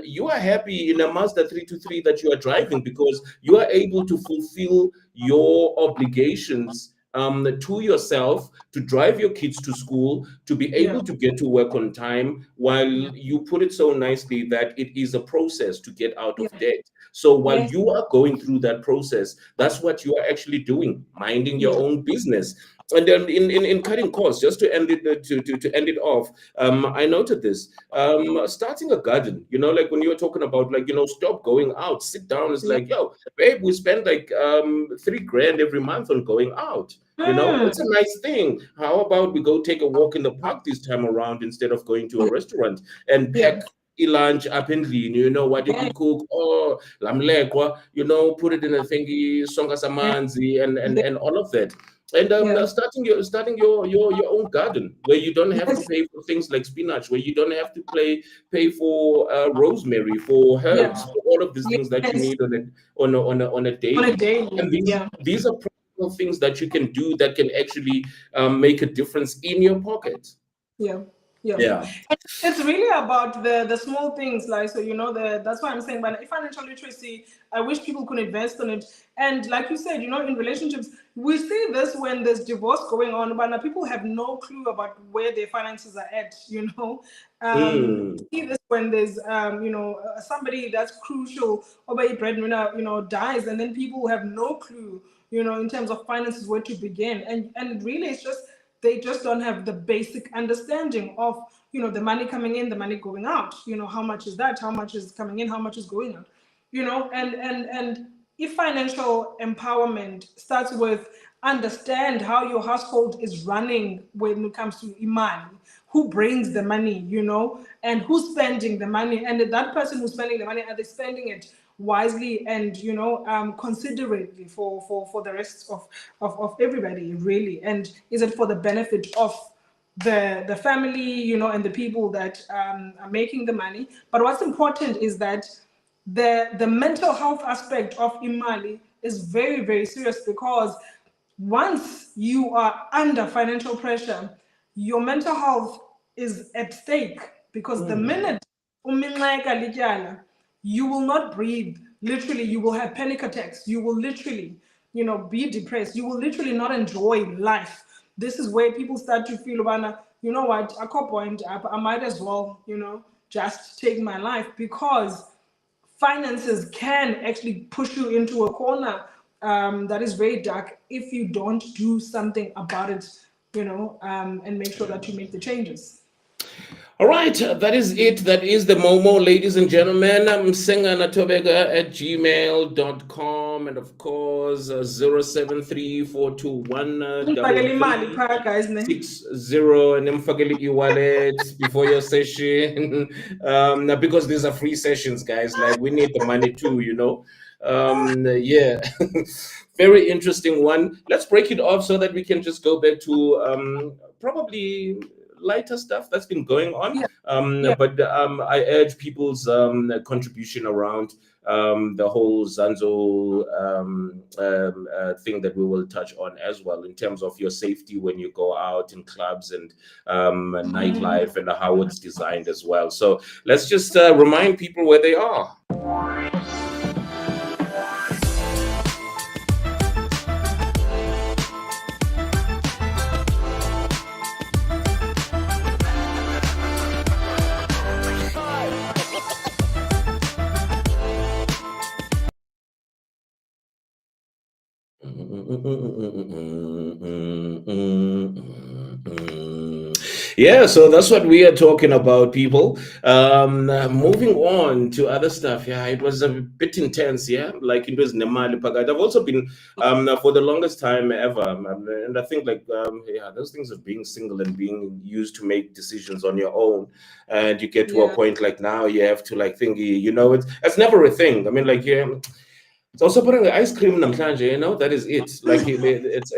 You are happy in a Mazda 323 that you are driving because you are able to fulfill your obligations to yourself, to drive your kids to school, to be Yeah. able to get to work on time, while Yeah. you put it so nicely that it is a process to get out Yeah. of debt. So while Yes. you are going through that process, that's what you are actually doing, minding your Yeah. own business. And then in cutting costs, just to end it to end it off, I noted this. Starting a garden, like when you were talking about, like, stop going out, sit down. It's Yeah. like, yo, babe, we spend like 3 grand every month on going out. Mm. It's a nice thing. How about we go take a walk in the park this time around instead of going to a restaurant, and Yeah. pack lunch up in lean. What did we Yeah. cook? Oh, lamlekwa, put it in a thingy, songa samanzi, and all of that. And Yeah. starting your own garden, where you don't have to Yes. pay for things like spinach, where you don't have to pay for rosemary, for Yeah. herbs, for all of these things that you Yes. need on a On a daily. daily. And these Yeah. these are practical things that you can do that can actually make a difference in your pocket. Yeah, yeah. Yeah. It's really about the small things, like, so that's why I'm saying, but financial literacy, I wish people could invest on it. And like you said, in relationships, we see this when there's divorce going on, but now people have no clue about where their finances are at. Mm. See this when there's somebody that's crucial, or by a breadwinner, dies, and then people have no clue, in terms of finances, where to begin. And really, it's just they just don't have the basic understanding of the money coming in, the money going out. How much is that? How much is coming in? How much is going out? And if financial empowerment starts with understand how your household is running when it comes to imani, who brings the money, and who's spending the money, and that person who's spending the money, are they spending it wisely and considerately for the rest of everybody, really, and is it for the benefit of the family, and the people that are making the money. But what's important is that the mental health aspect of imali is very, very serious, because once you are under financial pressure, your mental health is at stake, because the Mm. minute uminxeka lityala, you will not breathe. Literally, you will have panic attacks. You will literally, be depressed. You will literally not enjoy life. This is where people start to feel, you know what, at a point, I might as well, just take my life, because finances can actually push you into a corner that is very dark if you don't do something about it, and make sure that you make the changes. All right, that is it. That is the Momo, ladies and gentlemen. I'm singanatobega@gmail.com, and of course 073 421 Ngifakele imali phaa, guys, ne? 60, and then forget e-wallet before your session. Now, because these are free sessions, guys, like we need the money too. Yeah. Very interesting one. Let's break it off so that we can just go back to probably lighter stuff that's been going on. Yeah, yeah. But I urge people's contribution around the whole Zanzo thing that we will touch on as well, in terms of your safety when you go out in clubs and nightlife, and how it's designed as well. So let's just remind people where they are. Yeah, so that's what we are talking about, people. Moving on to other stuff. Yeah, it was a bit intense. Yeah, like it was Nemali Pagat. I've also been for the longest time ever, and I think like yeah, those things of being single and being used to make decisions on your own, and you get to a Yeah. point like now you have to like think, it's never a thing. I mean, like, yeah. So also putting the ice cream namhlanje, that is it. Like it's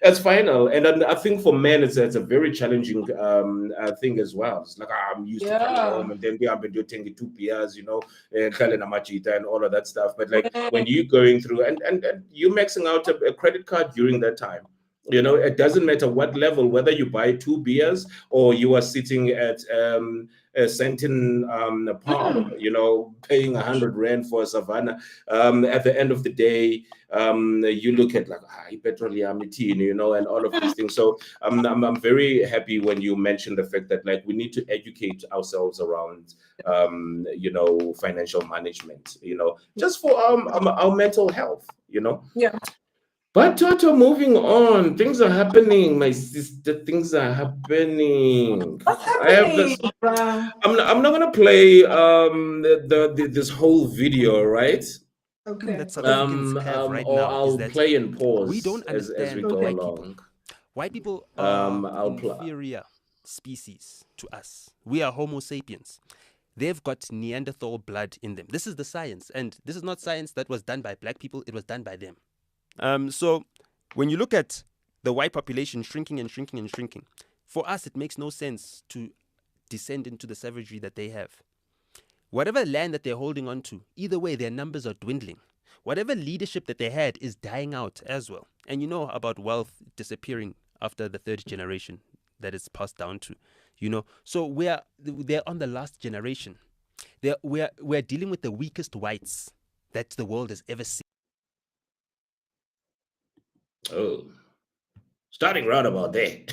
It's final, and I think for men, it's a very challenging thing as well. It's like I'm used to coming Yeah. home and then we have been doing 2 beers, Kale na machita and all of that stuff. But like when Yeah. you going through and you maxing out a credit card during that time, it doesn't matter what level, whether you buy 2 beers or you are sitting at a Sentin Palm, paying 100 rand for a Savannah. At the end of the day, you look at like petroleum, and all of these things. So I'm very happy when you mentioned the fact that like we need to educate ourselves around financial management, just for our mental health, Yeah. But Toto, moving on, things are happening, my sister. Things are happening. What's I have happening, this. bruh? I'm not gonna play this whole video, right? Okay. that South Africans have right Or now is I'll that play and we pause don't as we understand go Okay. white people. along. White people are I'll play. inferior species to us. We are Homo sapiens. They've got Neanderthal blood in them. This is the science, and this is not science that was done by black people. It was done by them. So when you look at the white population shrinking and shrinking and shrinking, for us it makes no sense to descend into the savagery that they have. Whatever land that they're holding on to, either way, their numbers are dwindling. Whatever leadership that they had is dying out as well. And you know about wealth disappearing after the third generation that it's passed down to, So they're on the last generation. We're dealing with the weakest whites that the world has ever seen. Oh, starting right about there.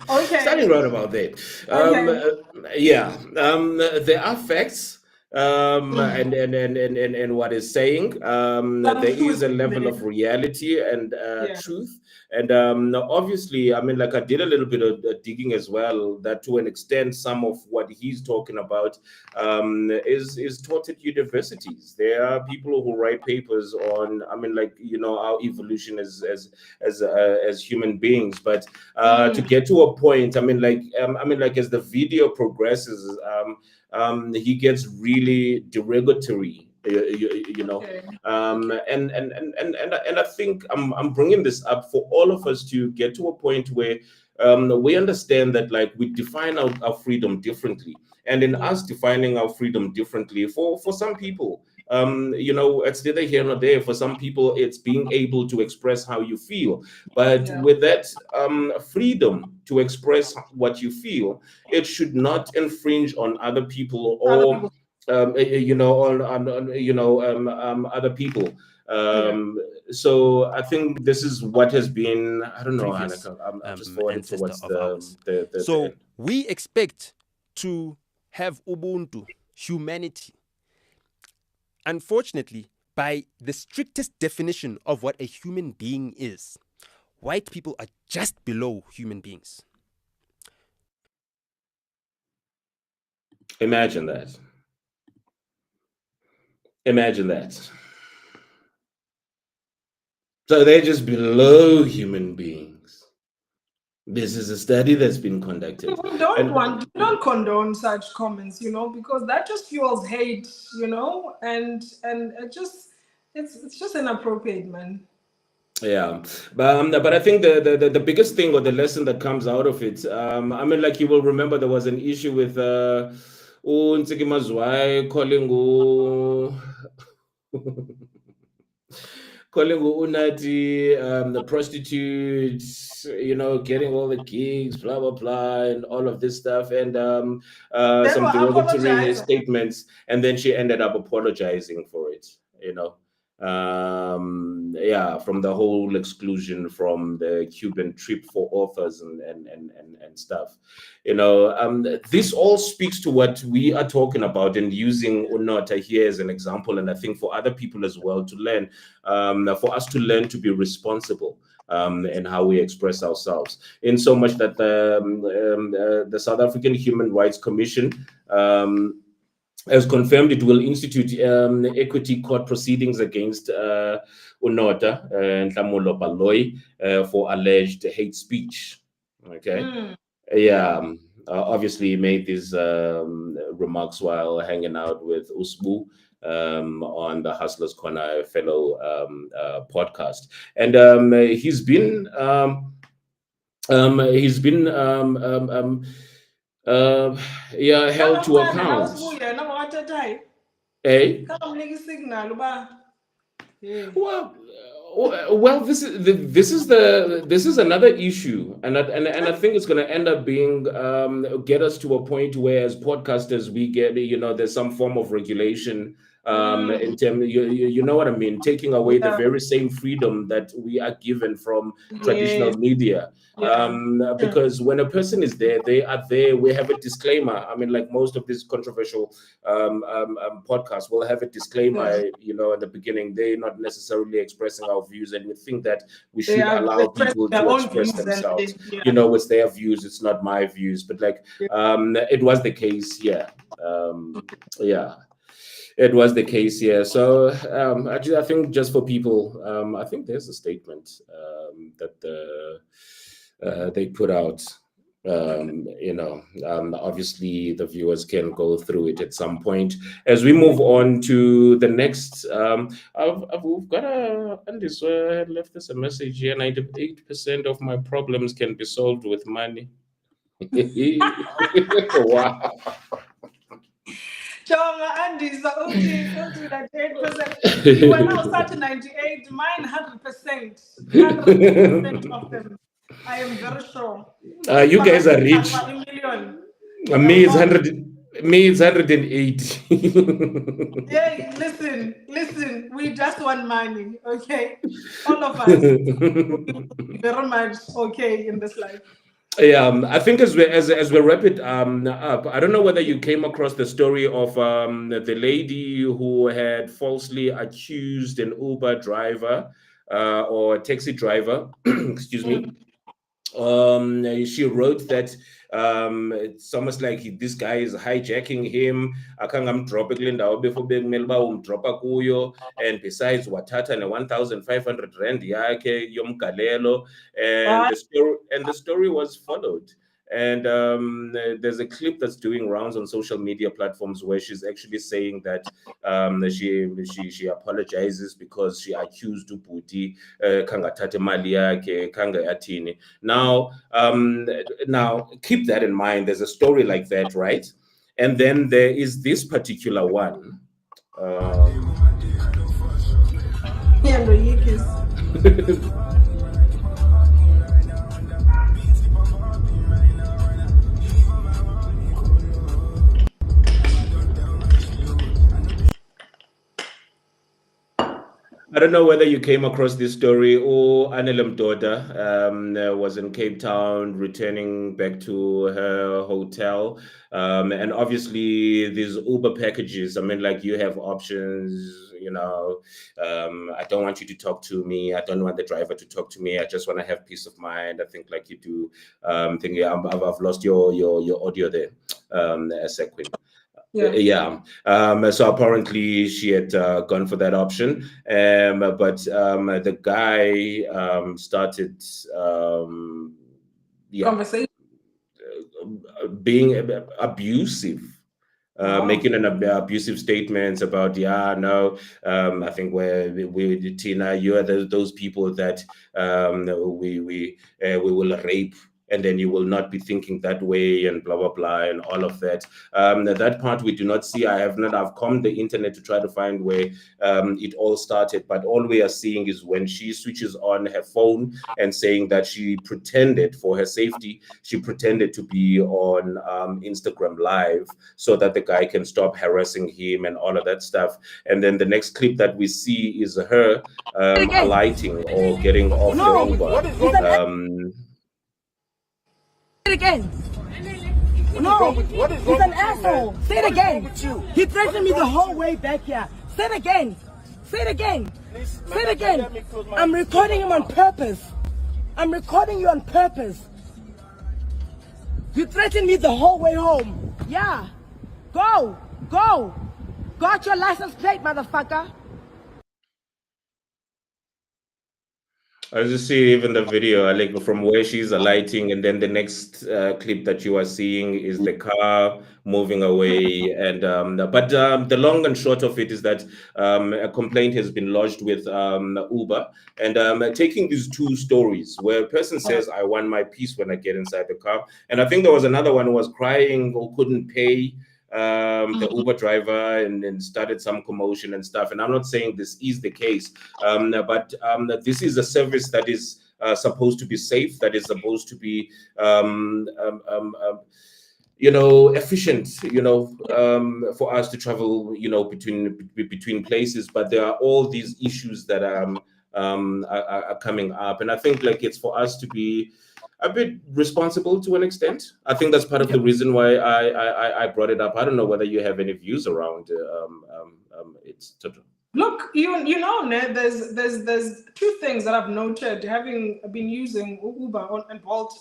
Okay. Starting right about there. Okay. Yeah. There are facts. Mm. And what is saying, there Some is truth a in level there. of reality and Yeah. truth. And obviously, I mean, like I did a little bit of digging as well, that to an extent, some of what he's talking about is taught at universities. There are people who write papers on, I mean, like, our evolution as human beings. But to Mm. get to a point, as the video progresses, he gets really derogatory, Okay. and I think I'm bringing this up for all of us to get to a point where we understand that like we define our freedom differently, and in Yeah. us defining our freedom differently, for some people, it's neither here nor there. For some people, it's being able to express how you feel, but Yeah. with that freedom to express what you feel, it should not infringe on other people, Other or people. on other people. Yeah. So I think this is what has been. I don't know, Previous Hanneke. I'm just forwarded ancestor towards of ours. the So end. we expect to have Ubuntu, humanity. Unfortunately, by the strictest definition of what a human being is, white people are just below human beings. Imagine that. Imagine that. So they're just below human beings. This is a study that's been conducted, We and don't condone such comments, because that just fuels hate, and it's just inappropriate, man. yeah, but I think the biggest thing or the lesson that comes out of it, like you will remember, there was an issue with Ntiki Mazwai calling calling Unati the prostitutes, getting all the gigs, blah blah blah, and all of this stuff, and They some were derogatory apologizing. statements, and then she ended up apologizing for it. Yeah, from the whole exclusion from the Cuban trip for authors and stuff. This all speaks to what we are talking about, and using Nota here as an example, and I think for other people as well to learn, for us to learn to be responsible in how we express ourselves. In so much that the South African Human Rights Commission has confirmed it will institute equity court proceedings against Unota and Tlamulo Baloy for alleged hate speech. Okay. Mm. Yeah. Obviously, he made these remarks while hanging out with Usbu, on the Hustlers Corner fellow podcast, and he's been yeah, held to account. Eh? Well, this is another issue, and I think it's going to end up being get us to a point where, as podcasters, we get, there's some form of regulation in terms, you know what I mean, taking away the very same freedom that we are given from traditional media. Because when a person is there, they are there. We have a disclaimer. I mean, like most of these controversial podcasts will have a disclaimer, at the beginning. They're not necessarily expressing our views, and we think that we should allow people to express themselves. It's their views, it's not my views. But it was the case here. It was the case here. So I think just for people, I think there's a statement that they put out. Obviously the viewers can go through it at some point. As we move on to the next, we've got Andy's left us a message here. 98% of my problems can be solved with money. Wow. Andy, so that 8%. When I was at 98, mine 100%. 100% of them. I am very sure. You guys are rich. Me it's 108. Hey, listen. We just want money, okay? All of us. Very much okay in this life. Yeah, I think as we wrap it up, I don't know whether you came across the story of the lady who had falsely accused an Uber driver or taxi driver, excuse me. She wrote that it's almost like this guy is hijacking him. And besides, watata ne 1,500 rand yake yomgalelo, and the story was followed. And there's a clip that's doing rounds on social media platforms where she's actually saying that she apologizes because she accused Ubuti kangatate mali yake kanga yatini. Now keep that in mind. There's a story like that, right? And then there is this particular one. I don't know whether you came across this story, or Anele Mdoda was in Cape Town returning back to her hotel. And obviously these Uber packages, I mean, like, you have options, I don't want you to talk to me. I don't want the driver to talk to me. I just want to have peace of mind. I think like you do. I've lost your audio there, Sequin. Yeah. So apparently she had gone for that option, but the guy started conversation, being abusive. Making an abusive statements about, I think we Tina, you are those people that we will rape, and then you will not be thinking that way, and blah blah blah, and all of that. That part we do not see. I've combed the internet to try to find where it all started, but all we are seeing is when she switches on her phone and saying that she pretended, for her safety, she pretended to be on Instagram Live so that the guy can stop harassing him and all of that stuff. And then the next clip that we see is her alighting or getting off the Uber. Say it again. No, he's an asshole. Say it again. He threatened me the whole way back here. Say it again. Say it again. Say it again. I'm recording him on purpose. I'm recording you on purpose. You threatened me the whole way home. Yeah. Go. Got your license plate, motherfucker. I just see even the video, like from where she's alighting, and then the next clip that you are seeing is the car moving away. And but the long and short of it is that a complaint has been lodged with Uber, and taking these two stories where a person says, "I want my peace when I get inside the car," and I think there was another one who was crying or couldn't pay the Uber driver, and started some commotion and stuff. And I'm not saying this is the case, but this is a service that is supposed to be safe, that is supposed to be efficient, for us to travel, between places. But there are all these issues that are coming up, and I think like it's for us to be a bit responsible to an extent. I think that's part of the reason why I brought it up. I don't know whether you have any views around it. Look, there's two things that I've noted, having been using Uber and Bolt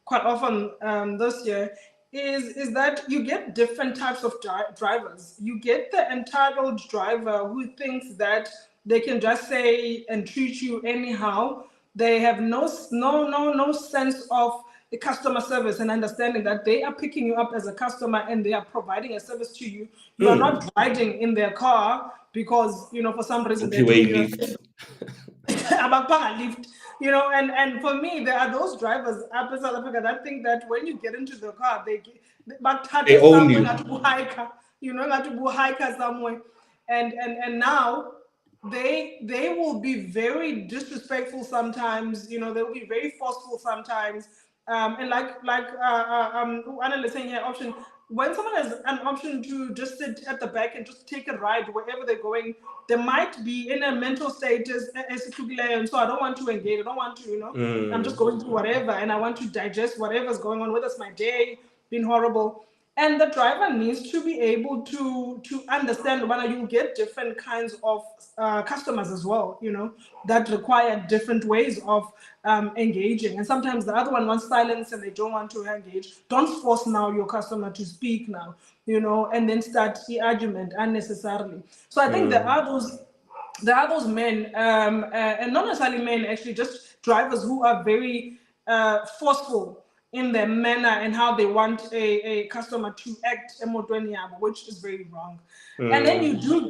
quite often this year, is that you get different types of drivers. You get the entitled driver who thinks that they can just say and treat you anyhow. They have no sense of the customer service and understanding that they are picking you up as a customer and they are providing a service to you. You are not riding in their car because, for some reason they're doing lift. lift, and for me, there are those drivers up in South Africa that think that when you get into the car, they own you. Hiker somewhere, and now they will be very disrespectful sometimes. They'll be very forceful sometimes. And Anele is saying here, option, when someone has an option to just sit at the back and just take a ride wherever they're going, they might be in a mental state as and so I don't want to engage. I don't want to, I'm just going through whatever, and I want to digest whatever's going on, whether it's my day been horrible. And the driver needs to be able to understand whether you get different kinds of customers as well, that require different ways of engaging. And sometimes the other one wants silence and they don't want to engage. Don't force now your customer to speak now, and then start the argument unnecessarily. So I think there are those men, and not necessarily men, actually, just drivers who are very forceful in their manner and how they want a customer to act emotweni yabo, which is very wrong. And then you do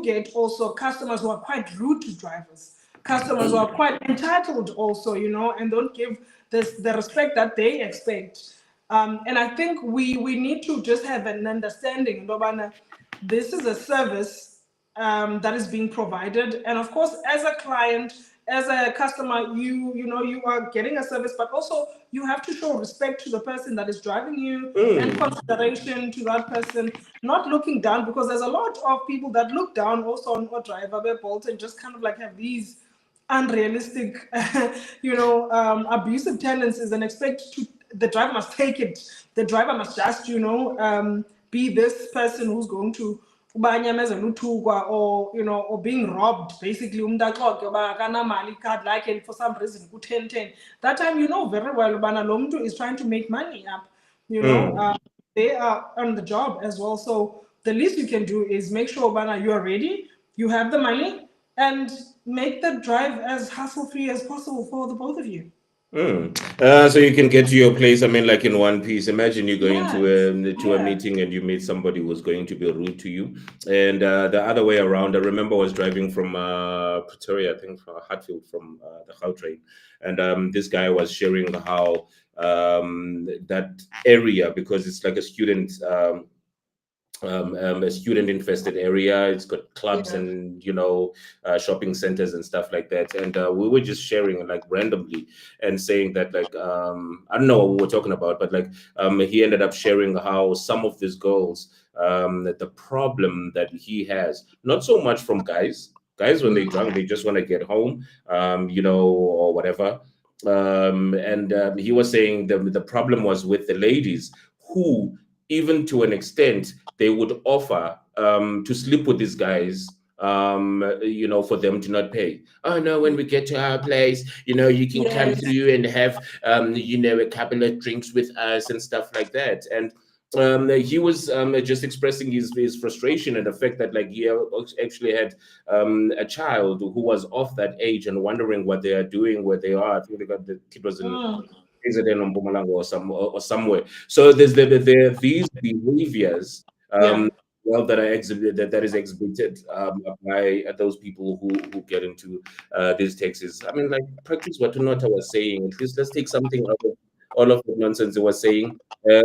get also customers who are quite rude to drivers, customers who are quite entitled also, and don't give the respect that they expect. And I think we need to just have an understanding, Ndobana, this is a service that is being provided, and of course, as a client, as a customer, you are getting a service, but also you have to show respect to the person that is driving you and consideration to that person, not looking down, because there's a lot of people that look down also on a driver, Bolt, and just kind of like have these unrealistic, abusive tendencies and expect the driver must take it. The driver must just, be this person who's going to or being robbed, basically. Card like, and for some reason 10. That time very well Lomtu is trying to make money up. They are on the job as well. So the least you can do is make sure you are ready, you have the money, and make the drive as hassle-free as possible for the both of you. So you can get to your place, I mean, like in one piece. Imagine you going to a meeting and you meet somebody who's going to be rude to you, and the other way around. I remember I was driving from Pretoria, I think, from Hatfield, from the Gautrain, and this guy was sharing how that area, because it's like a student infested area. It's got clubs and shopping centers and stuff like that. And we were just sharing like randomly and saying that like I don't know what we were talking about, but like he ended up sharing how some of these girls, the problem that he has, not so much from guys when they're drunk, they just want to get home, or whatever. And he was saying the problem was with the ladies who, even to an extent, they would offer to sleep with these guys, for them to not pay. Oh no, when we get to our place, you can come through and have, a couple of drinks with us and stuff like that. And he was just expressing his frustration and the fact that like he actually had a child who was of that age and wondering what they are doing, where they are. I think they got the kid was in KZN or Mpumalanga or somewhere. So there are these behaviors Yeah. well that are exhibited that is exhibited by those people who get into these texts. I mean, like practice what Nota was saying. At least let's take something out of all of the nonsense they were saying.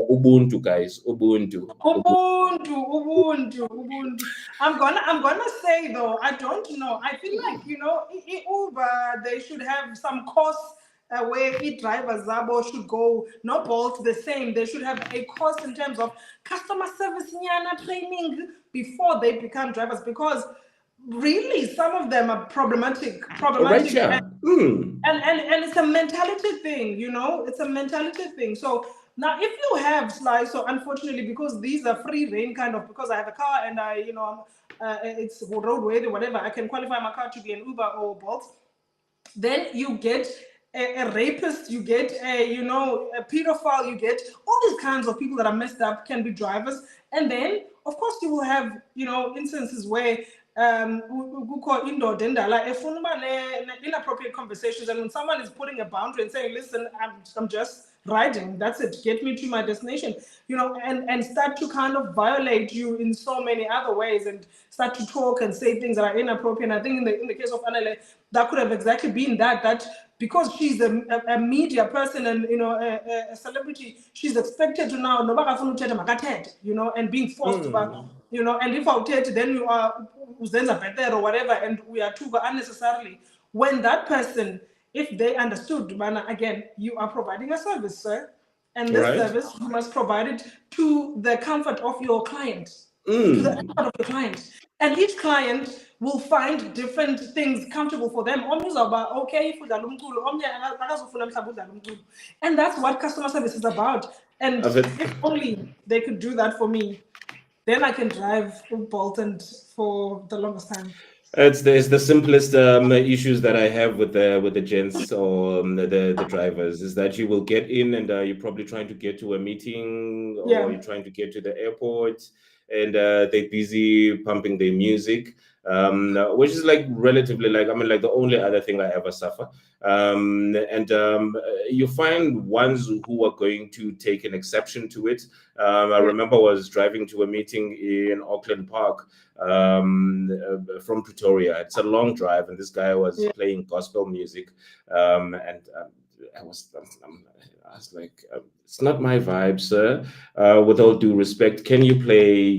Ubuntu, guys, Ubuntu. Ubuntu, Ubuntu, Ubuntu. I'm gonna say though, I don't know. I feel like Uber they should have some course where drivers Zabo should go. No Bolt the same. They should have a course in terms of customer service nyana training before they become drivers because really some of them are problematic, All right, problematic. yeah. And it's a mentality thing, it's a mentality thing. So now if you have slice, so unfortunately because these are free reign kind of, because I have a car and it's roadworthy, whatever, I can qualify my car to be an Uber or Bolt. Then you get a rapist, you get a pedophile, you get all these kinds of people that are messed up can be drivers. And then of course you will have instances where inappropriate conversations, and when someone is putting a boundary and saying, listen, I'm just riding, that's it, get me to my destination, and start to kind of violate you in so many other ways and start to talk and say things that are inappropriate. And I think in the case of Anele, that could have exactly been that because she's a media person and a celebrity, she's expected to now and being forced to, and if I tell then you are uzenza better or whatever, and we are too unnecessarily. When that person, if they understood, again, you are providing a service, sir, and this Right. service you must provide it to the comfort of your client, to the comfort of your client, and each client will find different things comfortable for them. Okay, and that's what customer service is about. And if only they could do that for me, then I can drive Bolt and for the longest time. It's the simplest issues that I have with the gents or the drivers is that you will get in and you're probably trying to get to a meeting or you're trying to get to the airport and they're busy pumping their music, which is like relatively like, I mean, like the only other thing I ever suffer. And you find ones who are going to take an exception to it. I remember I was driving to a meeting in Auckland Park from Pretoria. It's a long drive, and this guy was playing gospel music, and I was like, it's not my vibe, sir. With all due respect, can you play,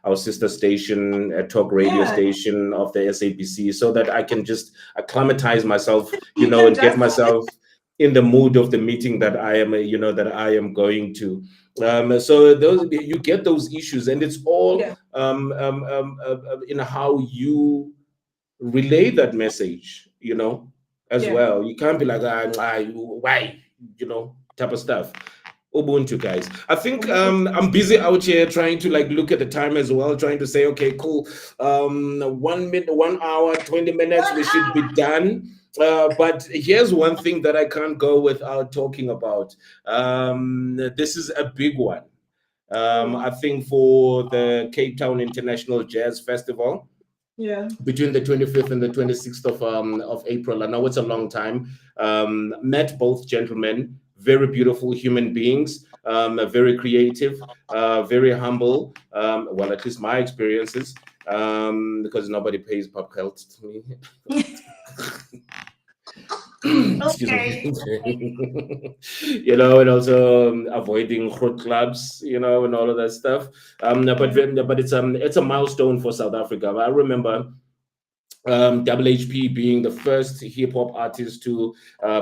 our sister station, a talk radio station of the SABC, so that I can just acclimatize myself, and get myself in the mood of the meeting that I am, that I am going to. So those you get those issues, and it's all in how you relay that message, as well. You can't be like, why, type of stuff. Ubuntu, guys. I think I'm busy out here trying to like look at the time as well, trying to say, okay, cool. 1 minute, 1 hour, 20 minutes, we should be done. But here's one thing that I can't go without talking about. This is a big one. I think for the Cape Town International Jazz Festival. Between the 25th and the 26th of April. I know it's a long time. Met both gentlemen, very beautiful human beings, very creative, very humble. Well, at least my experiences, because nobody pays pop cult to me. Excuse me. And also avoiding hot clubs, and all of that stuff. But it's a milestone for South Africa. I remember Double HP being the first hip hop artist to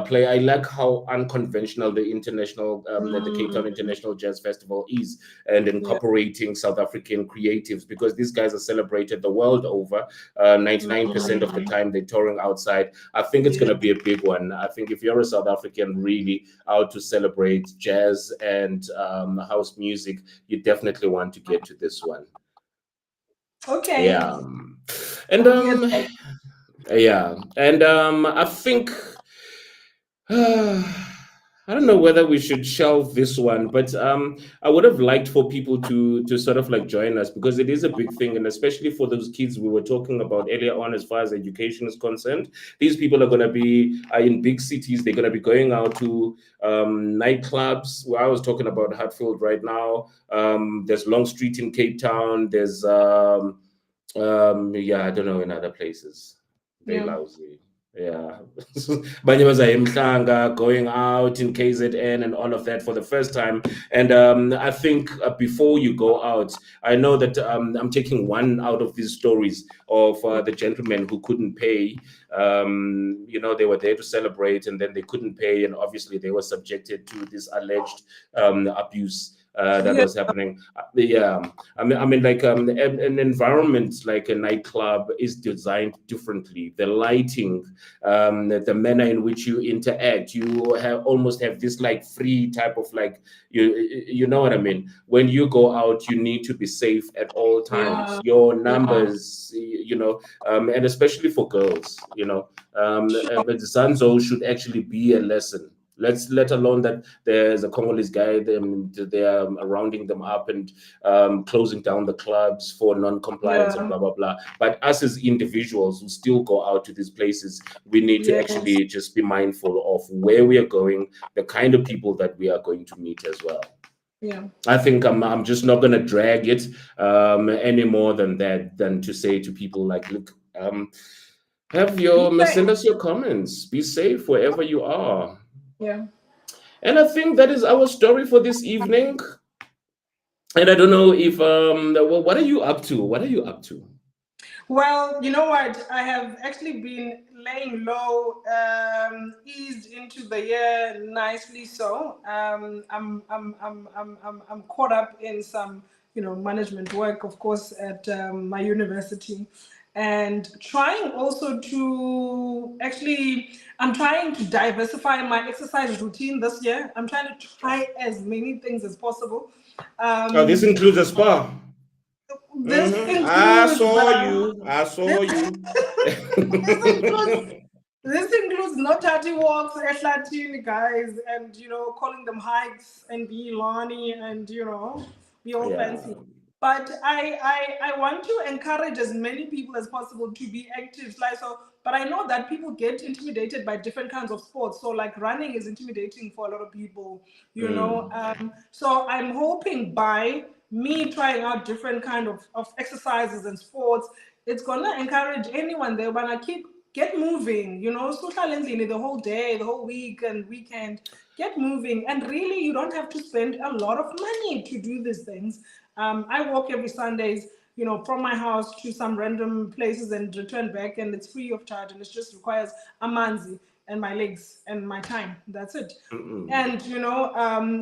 play. I like how unconventional the the Cape Town International Jazz Festival is, and incorporating South African creatives, because these guys are celebrated the world over. 99% of the time they're touring outside. I think it's going to be a big one. I think if you're a South African really out to celebrate jazz and house music, you definitely want to get to this one. Okay. Yeah. And I think I don't know whether we should shelve this one, but I would have liked for people to sort of like join us, because it is a big thing, and especially for those kids we were talking about earlier on, as far as education is concerned. These people are going to be in big cities. They're going to be going out to nightclubs. Well, I was talking about Hatfield right now. There's Long Street in Cape Town. There's yeah, I don't know, in other places. They Yeah. lousy. Yeah. Banyabaza Mhlanga, going out in KZN and all of that for the first time. And I think before you go out, I know that I'm taking one out of these stories of the gentlemen who couldn't pay. They were there to celebrate, and then they couldn't pay, and obviously they were subjected to this alleged abuse that Yeah. was happening. Yeah, I mean, like an environment like a nightclub is designed differently. The lighting, the manner in which you interact, you almost have this like free type of like, you know what I mean. When you go out, you need to be safe at all times. Yeah. Your Yeah. numbers, and especially for girls, Zanzo should actually be a lesson. Let alone that there's a Congolese guy, they are rounding them up and closing down the clubs for non-compliance and Yeah. blah blah blah. But us as individuals who still go out to these places, we need to Yes. actually just be mindful of where we are going, the kind of people that we are going to meet as well. Yeah. I think I'm just not gonna drag it any more than that, than to say to people like, look, Be send safe. us your comments. Be safe wherever you are. Yeah. And I think that is our story for this evening. And I don't know if well, what are you up to? What are you up to? Well, you know what? I have actually been laying low, eased into the year nicely. So I'm caught up in some, management work, of course, at my university, and trying also to actually, I'm trying to diversify my exercise routine this year. I'm trying to try as many things as possible. Oh, this Um, includes a spa. this I includes saw you. I this, saw you. this includes this includes not touchy walks, Eslatini guys, and calling them hikes and be Lonnie and be all Yeah. fancy. But I want to encourage as many people as possible to be active. Like so, but I know that people get intimidated by different kinds of sports. So like running is intimidating for a lot of people, Mm. So I'm hoping by me trying out different kind of exercises and sports, it's gonna encourage anyone there wanna get moving, social ending the whole day, the whole week and weekend. Get moving. And really you don't have to spend a lot of money to do these things. I walk every Sundays, from my house to some random places and return back, and it's free of charge, and it just requires a manzi and my legs and my time. That's it. Mm-mm. And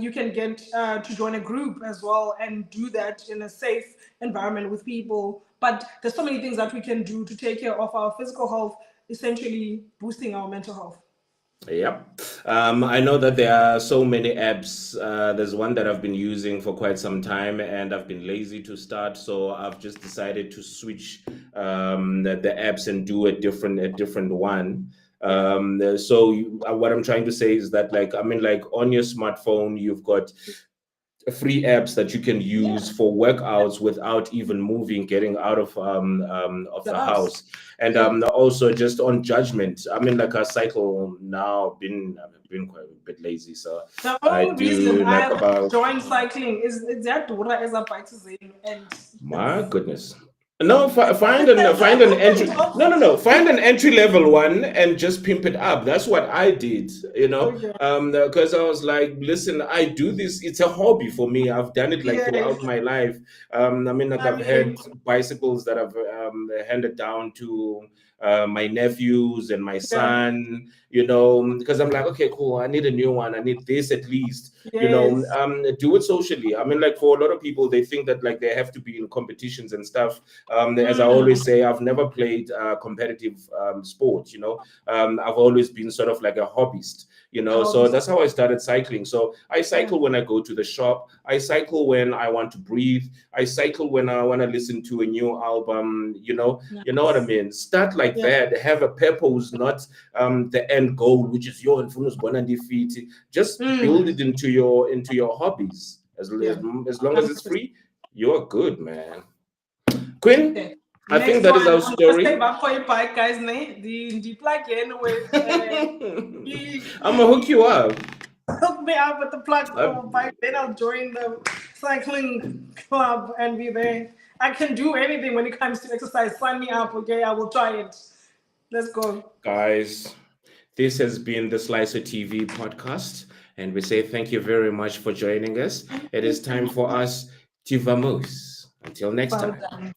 you can get to join a group as well and do that in a safe environment with people. But there's so many things that we can do to take care of our physical health, essentially boosting our mental health. Yep. I know that there are so many apps. There's one that I've been using for quite some time, and I've been lazy to start, so I've just decided to switch the apps and do a different one. What I'm trying to say is that, like, I mean, like on your smartphone, you've got free apps that you can use Yeah, for workouts without even moving, getting out of the the house. house. And Yeah. also just on judgment. I mean, like I cycle now. I've been quite a bit lazy, so The I only reason do like I about, joined cycling is that Dura as a bike and my it's goodness. No, find an entry. No, no, it's no. Find an entry level one and just pimp it up. That's what I did. okay. Because I was like, listen, I do this. It's a hobby for me. I've done it like Yes. throughout my life. I mean, like I I've had mean, bicycles that I've handed down to my nephews and my yeah. son. Because I'm like, okay, cool. I need a new one. I need this at least. Yes. Do it socially. I mean, like for a lot of people, they think that like they have to be in competitions and stuff. As I Mm, always say, I've never played competitive sport. I've always been sort of like a hobbyist. I hope So so. that's how I started cycling. So I Yeah. cycle when I go to the shop. I cycle when I want to breathe. I cycle when I want to listen to a new album. You know what I Nice. mean? Start like like that. Have a purpose, not the end goal, which is your influence defeat. Just build it into your hobbies. As long as it's free, you're good, man. Quinn, Okay. I think Next that is one, our I'm gonna story. save up for your bike, guys. The plug in with I'm gonna hook you up. hook me up with the plug for my bike. Then I'll join the cycling club and be there. I can do anything when it comes to exercise. Sign me up, okay? I will try it. Let's go. Guys, this has been the Slicer TV podcast, and we say thank you very much for joining us. It is time for us to vamos. Until next Well time. done.